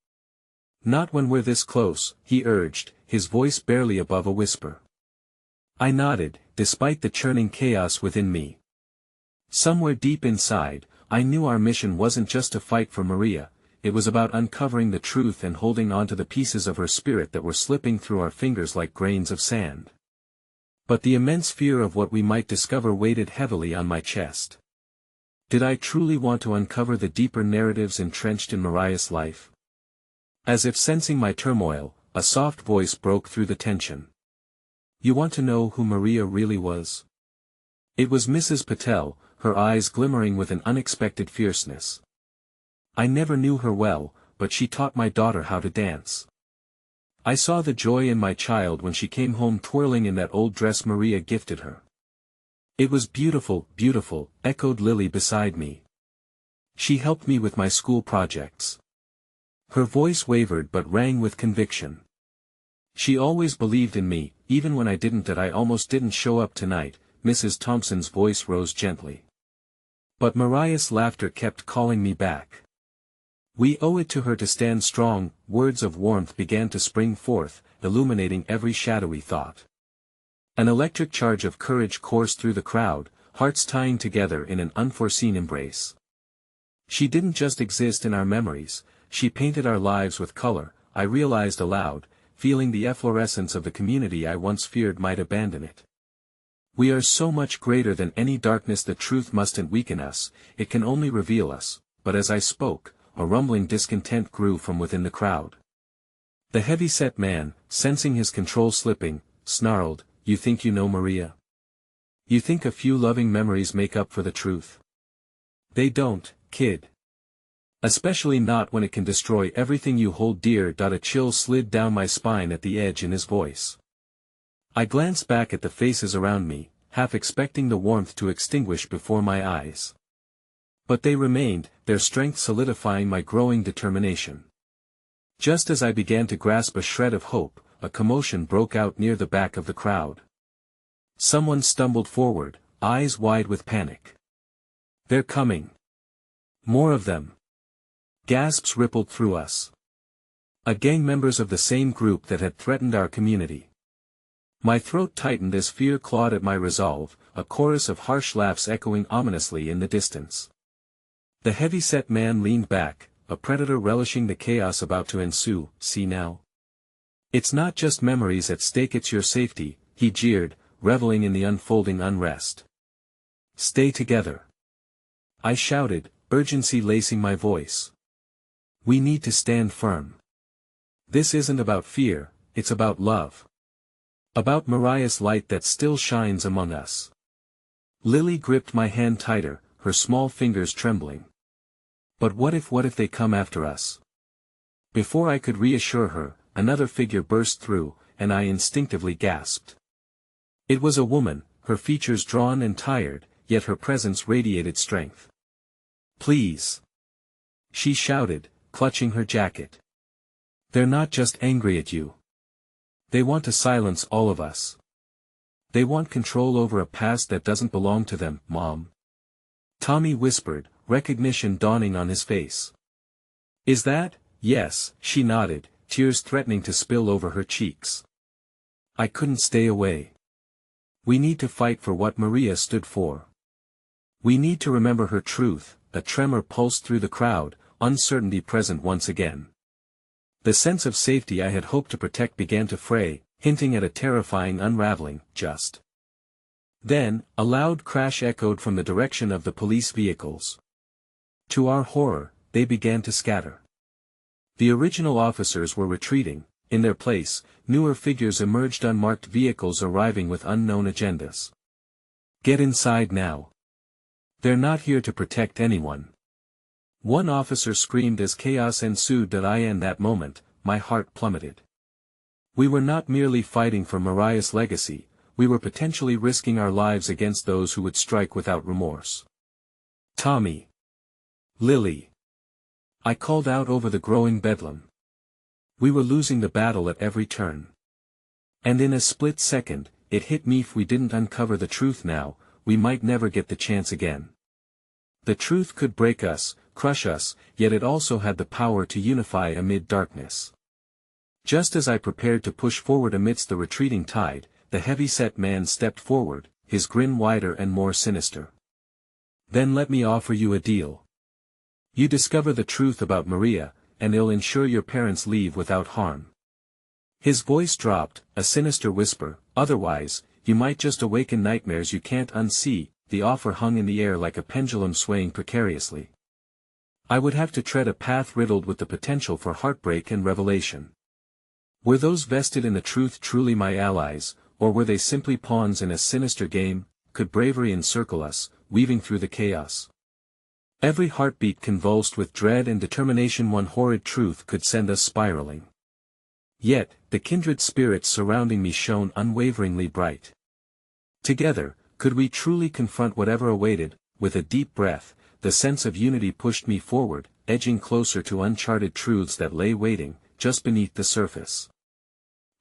Not when we're this close," he urged, his voice barely above a whisper. I nodded, despite the churning chaos within me. Somewhere deep inside, I knew our mission wasn't just to fight for Maria. It was about uncovering the truth and holding on to the pieces of her spirit that were slipping through our fingers like grains of sand. But the immense fear of what we might discover weighed heavily on my chest. Did I truly want to uncover the deeper narratives entrenched in Mariah's life? As if sensing my turmoil, a soft voice broke through the tension. "You want to know who Maria really was?" It was Mrs. Patel, her eyes glimmering with an unexpected fierceness. "I never knew her well, but she taught my daughter how to dance. I saw the joy in my child when she came home twirling in that old dress Maria gifted her." "It was beautiful, beautiful," echoed Lily beside me. "She helped me with my school projects." Her voice wavered but rang with conviction. "She always believed in me, even when I didn't. That I almost didn't show up tonight." Mrs. Thompson's voice rose gently. But Mariah's laughter kept calling me back. "We owe it to her to stand strong." Words of warmth began to spring forth, illuminating every shadowy thought. An electric charge of courage coursed through the crowd, hearts tying together in an unforeseen embrace. She didn't just exist in our memories, she painted our lives with color, I realized aloud, feeling the efflorescence of the community I once feared might abandon it. We are so much greater than any darkness. The truth mustn't weaken us, it can only reveal us. But as I spoke, a rumbling discontent grew from within the crowd. The heavy-set man, sensing his control slipping, snarled, "You think you know Maria? You think a few loving memories make up for the truth? They don't, kid. Especially not when it can destroy everything you hold dear." A chill slid down my spine at the edge in his voice. I glanced back at the faces around me, half expecting the warmth to extinguish before my eyes. But they remained, their strength solidifying my growing determination. Just as I began to grasp a shred of hope, a commotion broke out near the back of the crowd. Someone stumbled forward, eyes wide with panic. "They're coming. More of them." Gasps rippled through us. A gang members of the same group that had threatened our community. My throat tightened as fear clawed at my resolve, a chorus of harsh laughs echoing ominously in the distance. The heavy-set man leaned back, a predator relishing the chaos about to ensue. "See now? It's not just memories at stake, it's your safety," he jeered, reveling in the unfolding unrest. "Stay together," I shouted, urgency lacing my voice. "We need to stand firm. This isn't about fear, it's about love. About Mariah's light that still shines among us." Lily gripped my hand tighter, her small fingers trembling. "But what if they come after us?" Before I could reassure her, another figure burst through, and I instinctively gasped. It was a woman, her features drawn and tired, yet her presence radiated strength. "Please," she shouted, clutching her jacket. "They're not just angry at you. They want to silence all of us. They want control over a past that doesn't belong to them, Mom." Tommy whispered, recognition dawning on his face. "Is that?" "Yes," she nodded, tears threatening to spill over her cheeks. I couldn't stay away. "We need to fight for what Maria stood for. We need to remember her truth." A tremor pulsed through the crowd, uncertainty present once again. The sense of safety I had hoped to protect began to fray, hinting at a terrifying unraveling. Just then, a loud crash echoed from the direction of the police vehicles. To our horror, they began to scatter. The original officers were retreating. In their place, newer figures emerged, unmarked vehicles arriving with unknown agendas. "Get inside now. They're not here to protect anyone," one officer screamed as chaos ensued. In that moment, my heart plummeted. We were not merely fighting for Mariah's legacy, we were potentially risking our lives against those who would strike without remorse. "Tommy! Lily!" I called out over the growing bedlam. We were losing the battle at every turn. And in a split second, it hit me: if we didn't uncover the truth now, we might never get the chance again. The truth could break us, crush us, yet it also had the power to unify amid darkness. Just as I prepared to push forward amidst the retreating tide, the heavy-set man stepped forward, his grin wider and more sinister. "Then let me offer you a deal. You discover the truth about Maria, and it'll ensure your parents leave without harm." His voice dropped, a sinister whisper, "Otherwise, you might just awaken nightmares you can't unsee." The offer hung in the air like a pendulum swaying precariously. I would have to tread a path riddled with the potential for heartbreak and revelation. Were those vested in the truth truly my allies, or were they simply pawns in a sinister game? Could bravery encircle us, weaving through the chaos? Every heartbeat convulsed with dread and determination. One horrid truth could send us spiraling. Yet, the kindred spirits surrounding me shone unwaveringly bright. Together, could we truly confront whatever awaited? With a deep breath, the sense of unity pushed me forward, edging closer to uncharted truths that lay waiting, just beneath the surface.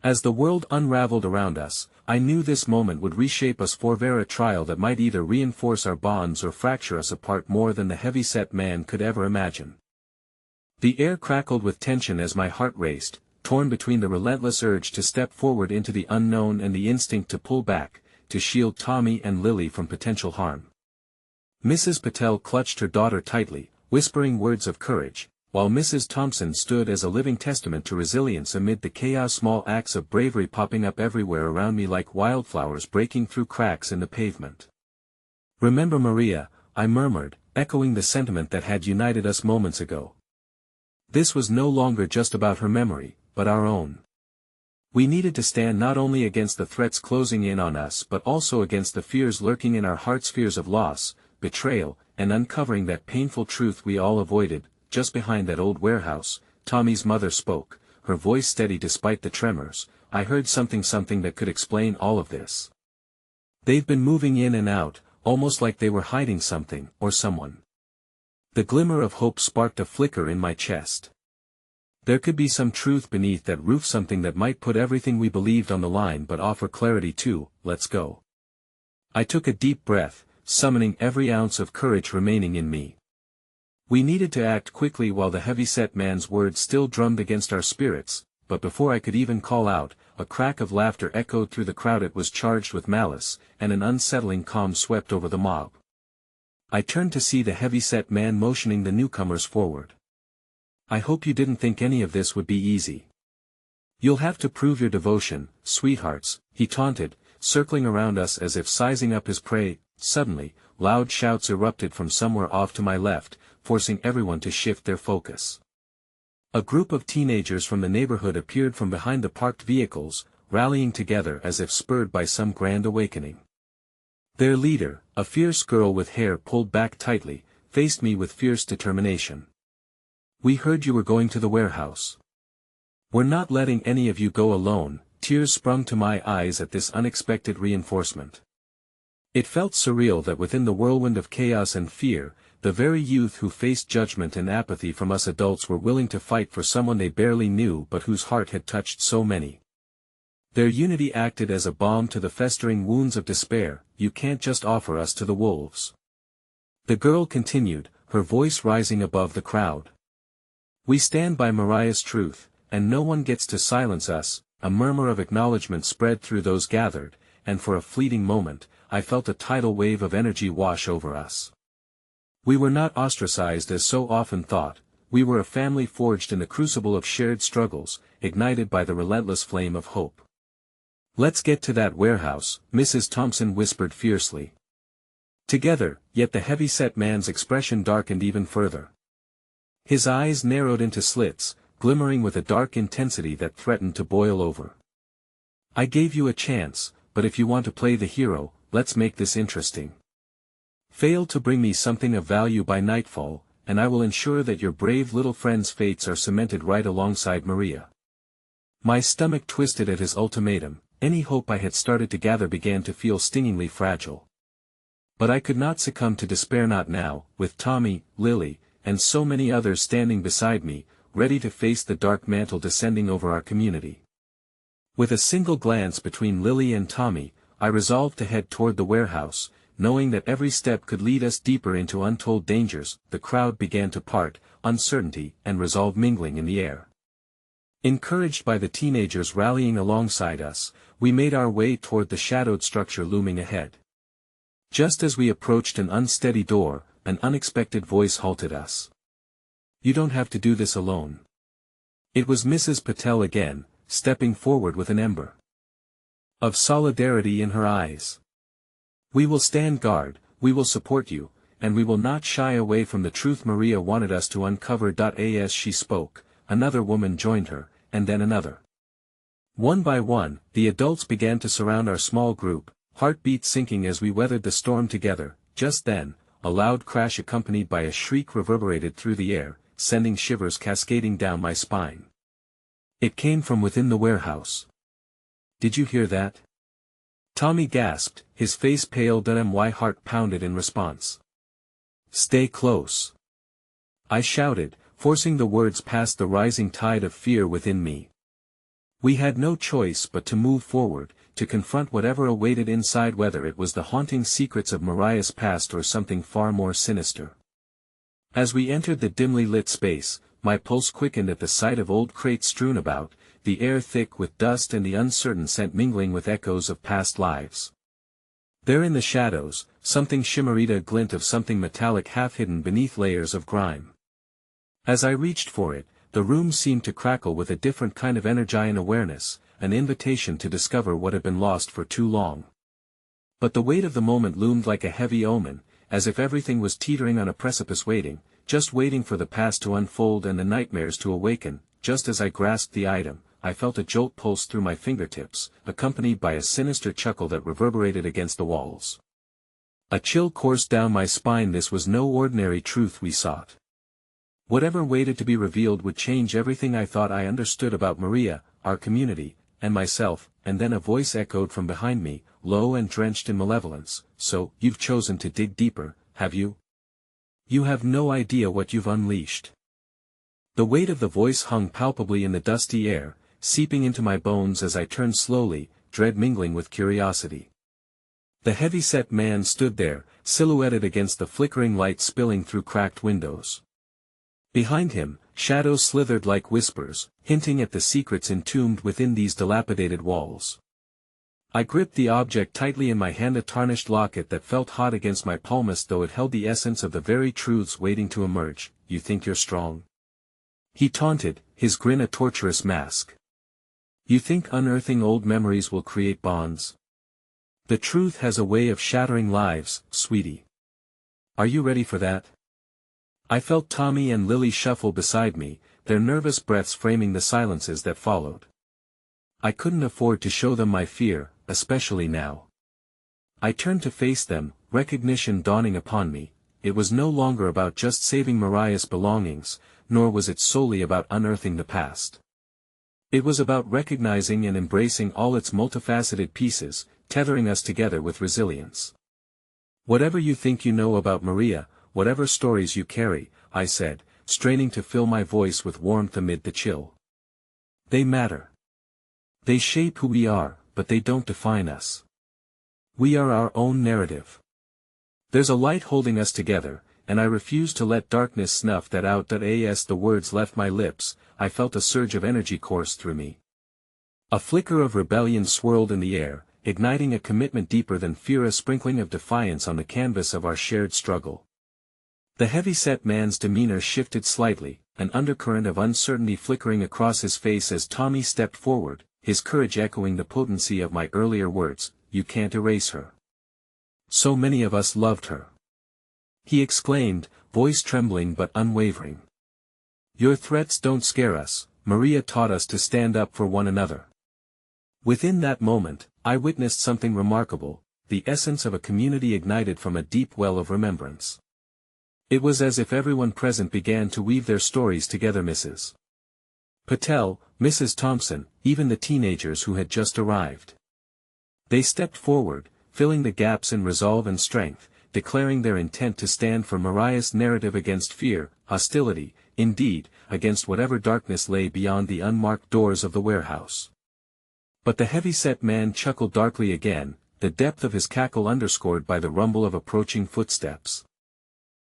As the world unraveled around us, I knew this moment would reshape us, forbear a trial that might either reinforce our bonds or fracture us apart more than the heavy-set man could ever imagine. The air crackled with tension as my heart raced, torn between the relentless urge to step forward into the unknown and the instinct to pull back, to shield Tommy and Lily from potential harm. Mrs. Patel clutched her daughter tightly, whispering words of courage, while Mrs. Thompson stood as a living testament to resilience amid the chaos. Small acts of bravery popping up everywhere around me like wildflowers breaking through cracks in the pavement. "Remember Maria," I murmured, echoing the sentiment that had united us moments ago. This was no longer just about her memory, but our own. We needed to stand not only against the threats closing in on us but also against the fears lurking in our hearts, fears of loss, betrayal, and uncovering that painful truth we all avoided. Just behind that old warehouse, Tommy's mother spoke, her voice steady despite the tremors. "I heard something that could explain all of this. They've been moving in and out, almost like they were hiding something, or someone." The glimmer of hope sparked a flicker in my chest. There could be some truth beneath that roof, something that might put everything we believed on the line but offer clarity too. "Let's go." I took a deep breath, summoning every ounce of courage remaining in me. We needed to act quickly while the heavy-set man's words still drummed against our spirits, but before I could even call out, a crack of laughter echoed through the crowd. It was charged with malice, and an unsettling calm swept over the mob. I turned to see the heavy-set man motioning the newcomers forward. "I hope you didn't think any of this would be easy. You'll have to prove your devotion, sweethearts," he taunted, circling around us as if sizing up his prey. Suddenly, loud shouts erupted from somewhere off to my left, forcing everyone to shift their focus. A group of teenagers from the neighborhood appeared from behind the parked vehicles, rallying together as if spurred by some grand awakening. Their leader, a fierce girl with hair pulled back tightly, faced me with fierce determination. "We heard you were going to the warehouse. We're not letting any of you go alone." Tears sprung to my eyes at this unexpected reinforcement. It felt surreal that within the whirlwind of chaos and fear, the very youth who faced judgment and apathy from us adults were willing to fight for someone they barely knew but whose heart had touched so many. Their unity acted as a balm to the festering wounds of despair. "You can't just offer us to the wolves," the girl continued, her voice rising above the crowd. "We stand by Mariah's truth, and no one gets to silence us." A murmur of acknowledgement spread through those gathered, and for a fleeting moment, I felt a tidal wave of energy wash over us. We were not ostracized as so often thought. We were a family forged in the crucible of shared struggles, ignited by the relentless flame of hope. "Let's get to that warehouse," Mrs. Thompson whispered fiercely. Together, yet the heavy-set man's expression darkened even further. His eyes narrowed into slits, glimmering with a dark intensity that threatened to boil over. "I gave you a chance, but if you want to play the hero, let's make this interesting. Fail to bring me something of value by nightfall, and I will ensure that your brave little friend's fates are cemented right alongside Maria." My stomach twisted at his ultimatum. Any hope I had started to gather began to feel stingingly fragile. But I could not succumb to despair, not now, with Tommy, Lily, and so many others standing beside me, ready to face the dark mantle descending over our community. With a single glance between Lily and Tommy, I resolved to head toward the warehouse, knowing that every step could lead us deeper into untold dangers. The crowd began to part, uncertainty and resolve mingling in the air. Encouraged by the teenagers rallying alongside us, we made our way toward the shadowed structure looming ahead. Just as we approached an unsteady door, an unexpected voice halted us. "You don't have to do this alone." It was Mrs. Patel again, stepping forward with an ember of solidarity in her eyes. "We will stand guard, we will support you, and we will not shy away from the truth Maria wanted us to uncover." As she spoke, another woman joined her, and then another. One by one, the adults began to surround our small group, heartbeats sinking as we weathered the storm together. Just then, a loud crash accompanied by a shriek reverberated through the air, sending shivers cascading down my spine. It came from within the warehouse. "Did you hear that?" Tommy gasped, his face pale. My heart pounded in response. "Stay close," I shouted, forcing the words past the rising tide of fear within me. We had no choice but to move forward, to confront whatever awaited inside, whether it was the haunting secrets of Mariah's past or something far more sinister. As we entered the dimly lit space, my pulse quickened at the sight of old crates strewn about, the air thick with dust and the uncertain scent mingling with echoes of past lives. There in the shadows, something shimmered, a glint of something metallic half hidden beneath layers of grime. As I reached for it, the room seemed to crackle with a different kind of energy and awareness, an invitation to discover what had been lost for too long. But the weight of the moment loomed like a heavy omen, as if everything was teetering on a precipice waiting, just waiting for the past to unfold and the nightmares to awaken. Just as I grasped the item, I felt a jolt pulse through my fingertips, accompanied by a sinister chuckle that reverberated against the walls. A chill coursed down my spine. This was no ordinary truth we sought. Whatever waited to be revealed would change everything I thought I understood about Maria, our community, and myself. And then a voice echoed from behind me, low and drenched in malevolence. "So, you've chosen to dig deeper, have you? You have no idea what you've unleashed." The weight of the voice hung palpably in the dusty air, seeping into my bones as I turned slowly, dread mingling with curiosity. The heavy-set man stood there, silhouetted against the flickering light spilling through cracked windows. Behind him, shadows slithered like whispers, hinting at the secrets entombed within these dilapidated walls. I gripped the object tightly in my hand, a tarnished locket that felt hot against my palm as though it held the essence of the very truths waiting to emerge. "You think you're strong?" he taunted, his grin a torturous mask. "You think unearthing old memories will create bonds? The truth has a way of shattering lives, sweetie. Are you ready for that?" I felt Tommy and Lily shuffle beside me, their nervous breaths framing the silences that followed. I couldn't afford to show them my fear, especially now. I turned to face them, recognition dawning upon me. It was no longer about just saving Mariah's belongings, nor was it solely about unearthing the past. It was about recognizing and embracing all its multifaceted pieces, tethering us together with resilience. "Whatever you think you know about Maria, whatever stories you carry," I said, straining to fill my voice with warmth amid the chill. "They matter. They shape who we are, but they don't define us. We are our own narrative. There's a light holding us together, and I refuse to let darkness snuff that out." As the words left my lips, I felt a surge of energy course through me. A flicker of rebellion swirled in the air, igniting a commitment deeper than fear, a sprinkling of defiance on the canvas of our shared struggle. The heavy-set man's demeanor shifted slightly, an undercurrent of uncertainty flickering across his face as Tommy stepped forward, his courage echoing the potency of my earlier words. "You can't erase her. So many of us loved her," he exclaimed, voice trembling but unwavering. "Your threats don't scare us. Maria taught us to stand up for one another." Within that moment, I witnessed something remarkable, the essence of a community ignited from a deep well of remembrance. It was as if everyone present began to weave their stories together. Mrs. Patel, Mrs. Thompson, even the teenagers who had just arrived. They stepped forward, filling the gaps in resolve and strength, declaring their intent to stand for Mariah's narrative against fear, hostility, indeed, against whatever darkness lay beyond the unmarked doors of the warehouse. But the heavy-set man chuckled darkly again, the depth of his cackle underscored by the rumble of approaching footsteps.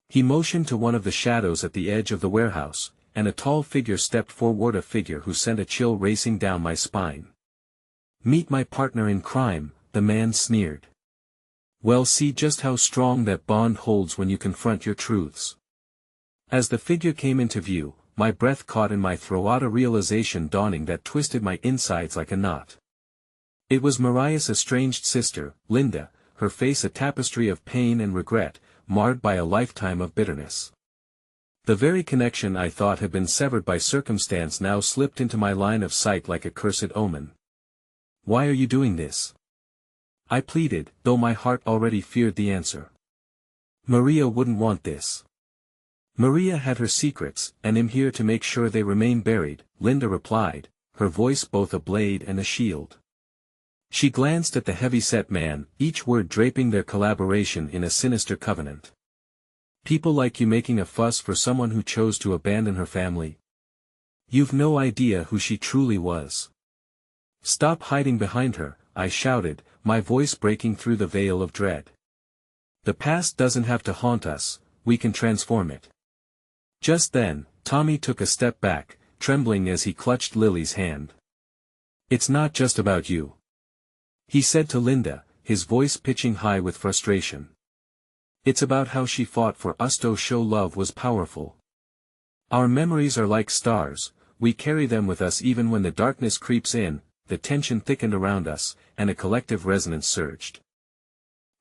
He motioned to one of the shadows at the edge of the warehouse, and a tall figure stepped forward, a figure who sent a chill racing down my spine. "Meet my partner in crime," the man sneered. "Well, see just how strong that bond holds when you confront your truths." As the figure came into view, my breath caught in my throat, a realization dawning that twisted my insides like a knot. It was Mariah's estranged sister, Linda, her face a tapestry of pain and regret, marred by a lifetime of bitterness. The very connection I thought had been severed by circumstance now slipped into my line of sight like a cursed omen. "Why are you doing this?" I pleaded, though my heart already feared the answer. "Maria wouldn't want this. Maria had her secrets, and I'm here to make sure they remain buried," Linda replied, her voice both a blade and a shield. She glanced at the heavy-set man, each word draping their collaboration in a sinister covenant. "People like you making a fuss for someone who chose to abandon her family? You've no idea who she truly was." "Stop hiding behind her," I shouted, my voice breaking through the veil of dread. "The past doesn't have to haunt us, we can transform it." Just then, Tommy took a step back, trembling as he clutched Lily's hand. "It's not just about you," he said to Linda, his voice pitching high with frustration. It's about how she fought for us to show love was powerful. Our memories are like stars, we carry them with us even when the darkness creeps in. The tension thickened around us, and a collective resonance surged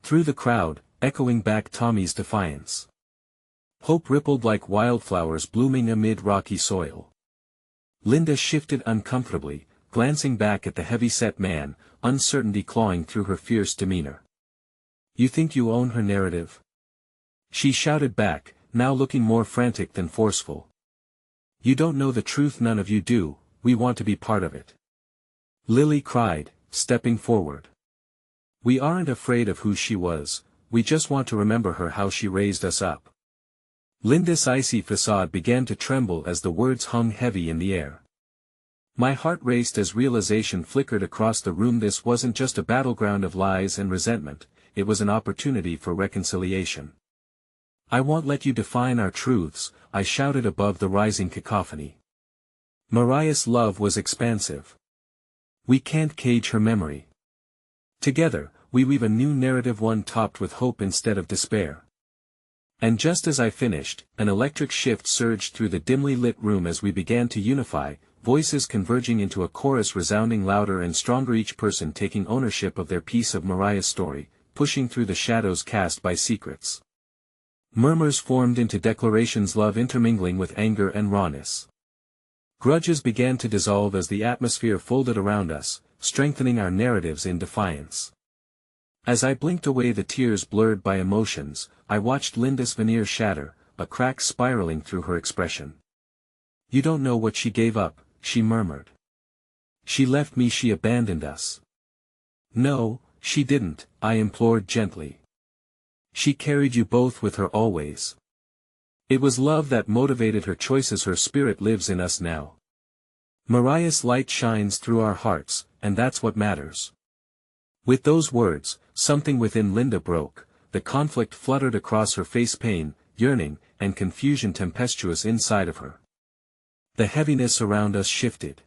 through the crowd, echoing back Tommy's defiance. Hope rippled like wildflowers blooming amid rocky soil. Linda shifted uncomfortably, glancing back at the heavy-set man, uncertainty clawing through her fierce demeanor. "You think you own her narrative?" she shouted back, now looking more frantic than forceful. "You don't know the truth, none of you do, we want to be part of it." Lily cried, stepping forward. "We aren't afraid of who she was, we just want to remember her, how she raised us up." Linda's icy facade began to tremble as the words hung heavy in the air. My heart raced as realization flickered across the room. This wasn't just a battleground of lies and resentment, it was an opportunity for reconciliation. "I won't let you define our truths," I shouted above the rising cacophony. Mariah's love was expansive. We can't cage her memory. Together, we weave a new narrative, one topped with hope instead of despair. And just as I finished, an electric shift surged through the dimly lit room as we began to unify, voices converging into a chorus resounding louder and stronger, each person taking ownership of their piece of Mariah's story, pushing through the shadows cast by secrets. Murmurs formed into declarations, love intermingling with anger and rawness. Grudges began to dissolve as the atmosphere folded around us, strengthening our narratives in defiance. As I blinked away, the tears blurred by emotions, I watched Linda's veneer shatter, a crack spiraling through her expression. "You don't know what she gave up," she murmured. "She left me, she abandoned us." "No, she didn't," I implored gently. "She carried you both with her always. It was love that motivated her choices, her spirit lives in us now. Mariah's light shines through our hearts, and that's what matters." With those words, something within Linda broke, the conflict fluttered across her face, pain, yearning, and confusion tempestuous inside of her. The heaviness around us shifted.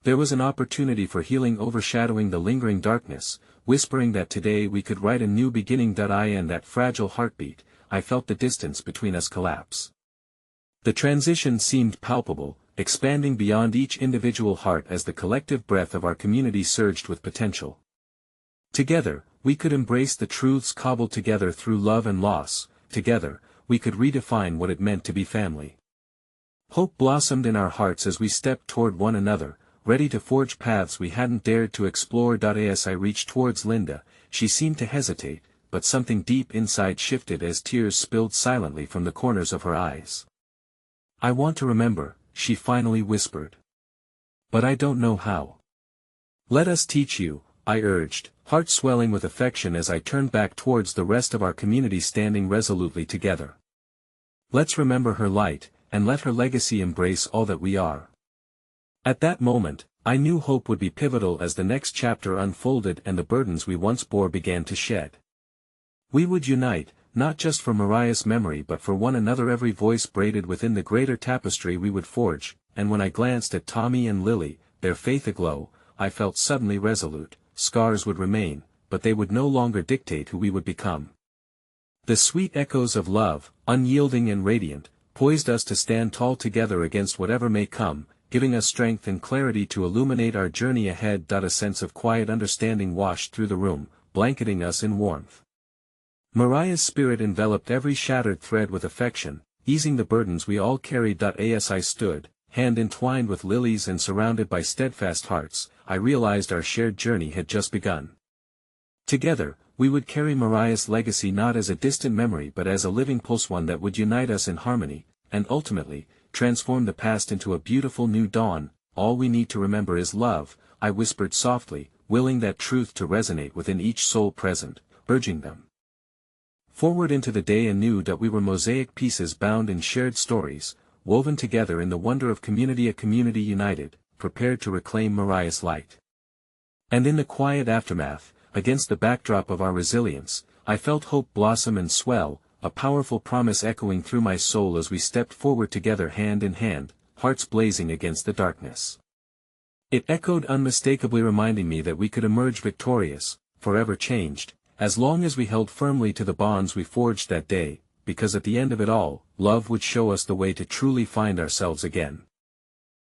There was an opportunity for healing overshadowing the lingering darkness, whispering that today we could write a new beginning. In that fragile heartbeat, I felt the distance between us collapse. The transition seemed palpable, expanding beyond each individual heart as the collective breath of our community surged with potential. Together, we could embrace the truths cobbled together through love and loss. Together, we could redefine what it meant to be family. Hope blossomed in our hearts as we stepped toward one another, ready to forge paths we hadn't dared to explore. As I reached towards Linda, she seemed to hesitate, but something deep inside shifted as tears spilled silently from the corners of her eyes. "I want to remember," she finally whispered. "But I don't know how." "Let us teach you," I urged, heart swelling with affection as I turned back towards the rest of our community standing resolutely together. "Let's remember her light, and let her legacy embrace all that we are." At that moment, I knew hope would be pivotal as the next chapter unfolded and the burdens we once bore began to shed. We would unite, not just for Mariah's memory but for one another, every voice braided within the greater tapestry we would forge, and when I glanced at Tommy and Lily, their faith aglow, I felt suddenly resolute. Scars would remain, but they would no longer dictate who we would become. The sweet echoes of love, unyielding and radiant, poised us to stand tall together against whatever may come, giving us strength and clarity to illuminate our journey ahead. A sense of quiet understanding washed through the room, blanketing us in warmth. Mariah's spirit enveloped every shattered thread with affection, easing the burdens we all carried. As I stood, hand entwined with Lily's and surrounded by steadfast hearts, I realized our shared journey had just begun. Together, we would carry Mariah's legacy not as a distant memory but as a living pulse, one that would unite us in harmony, and ultimately, transform the past into a beautiful new dawn. "All we need to remember is love," I whispered softly, willing that truth to resonate within each soul present, urging them forward into the day anew. We were mosaic pieces bound in shared stories, woven together in the wonder of community, a community united, prepared to reclaim Mariah's light. And in the quiet aftermath, against the backdrop of our resilience, I felt hope blossom and swell, a powerful promise echoing through my soul as we stepped forward together hand in hand, hearts blazing against the darkness. It echoed unmistakably, reminding me that we could emerge victorious, forever changed, as long as we held firmly to the bonds we forged that day, because at the end of it all, love would show us the way to truly find ourselves again.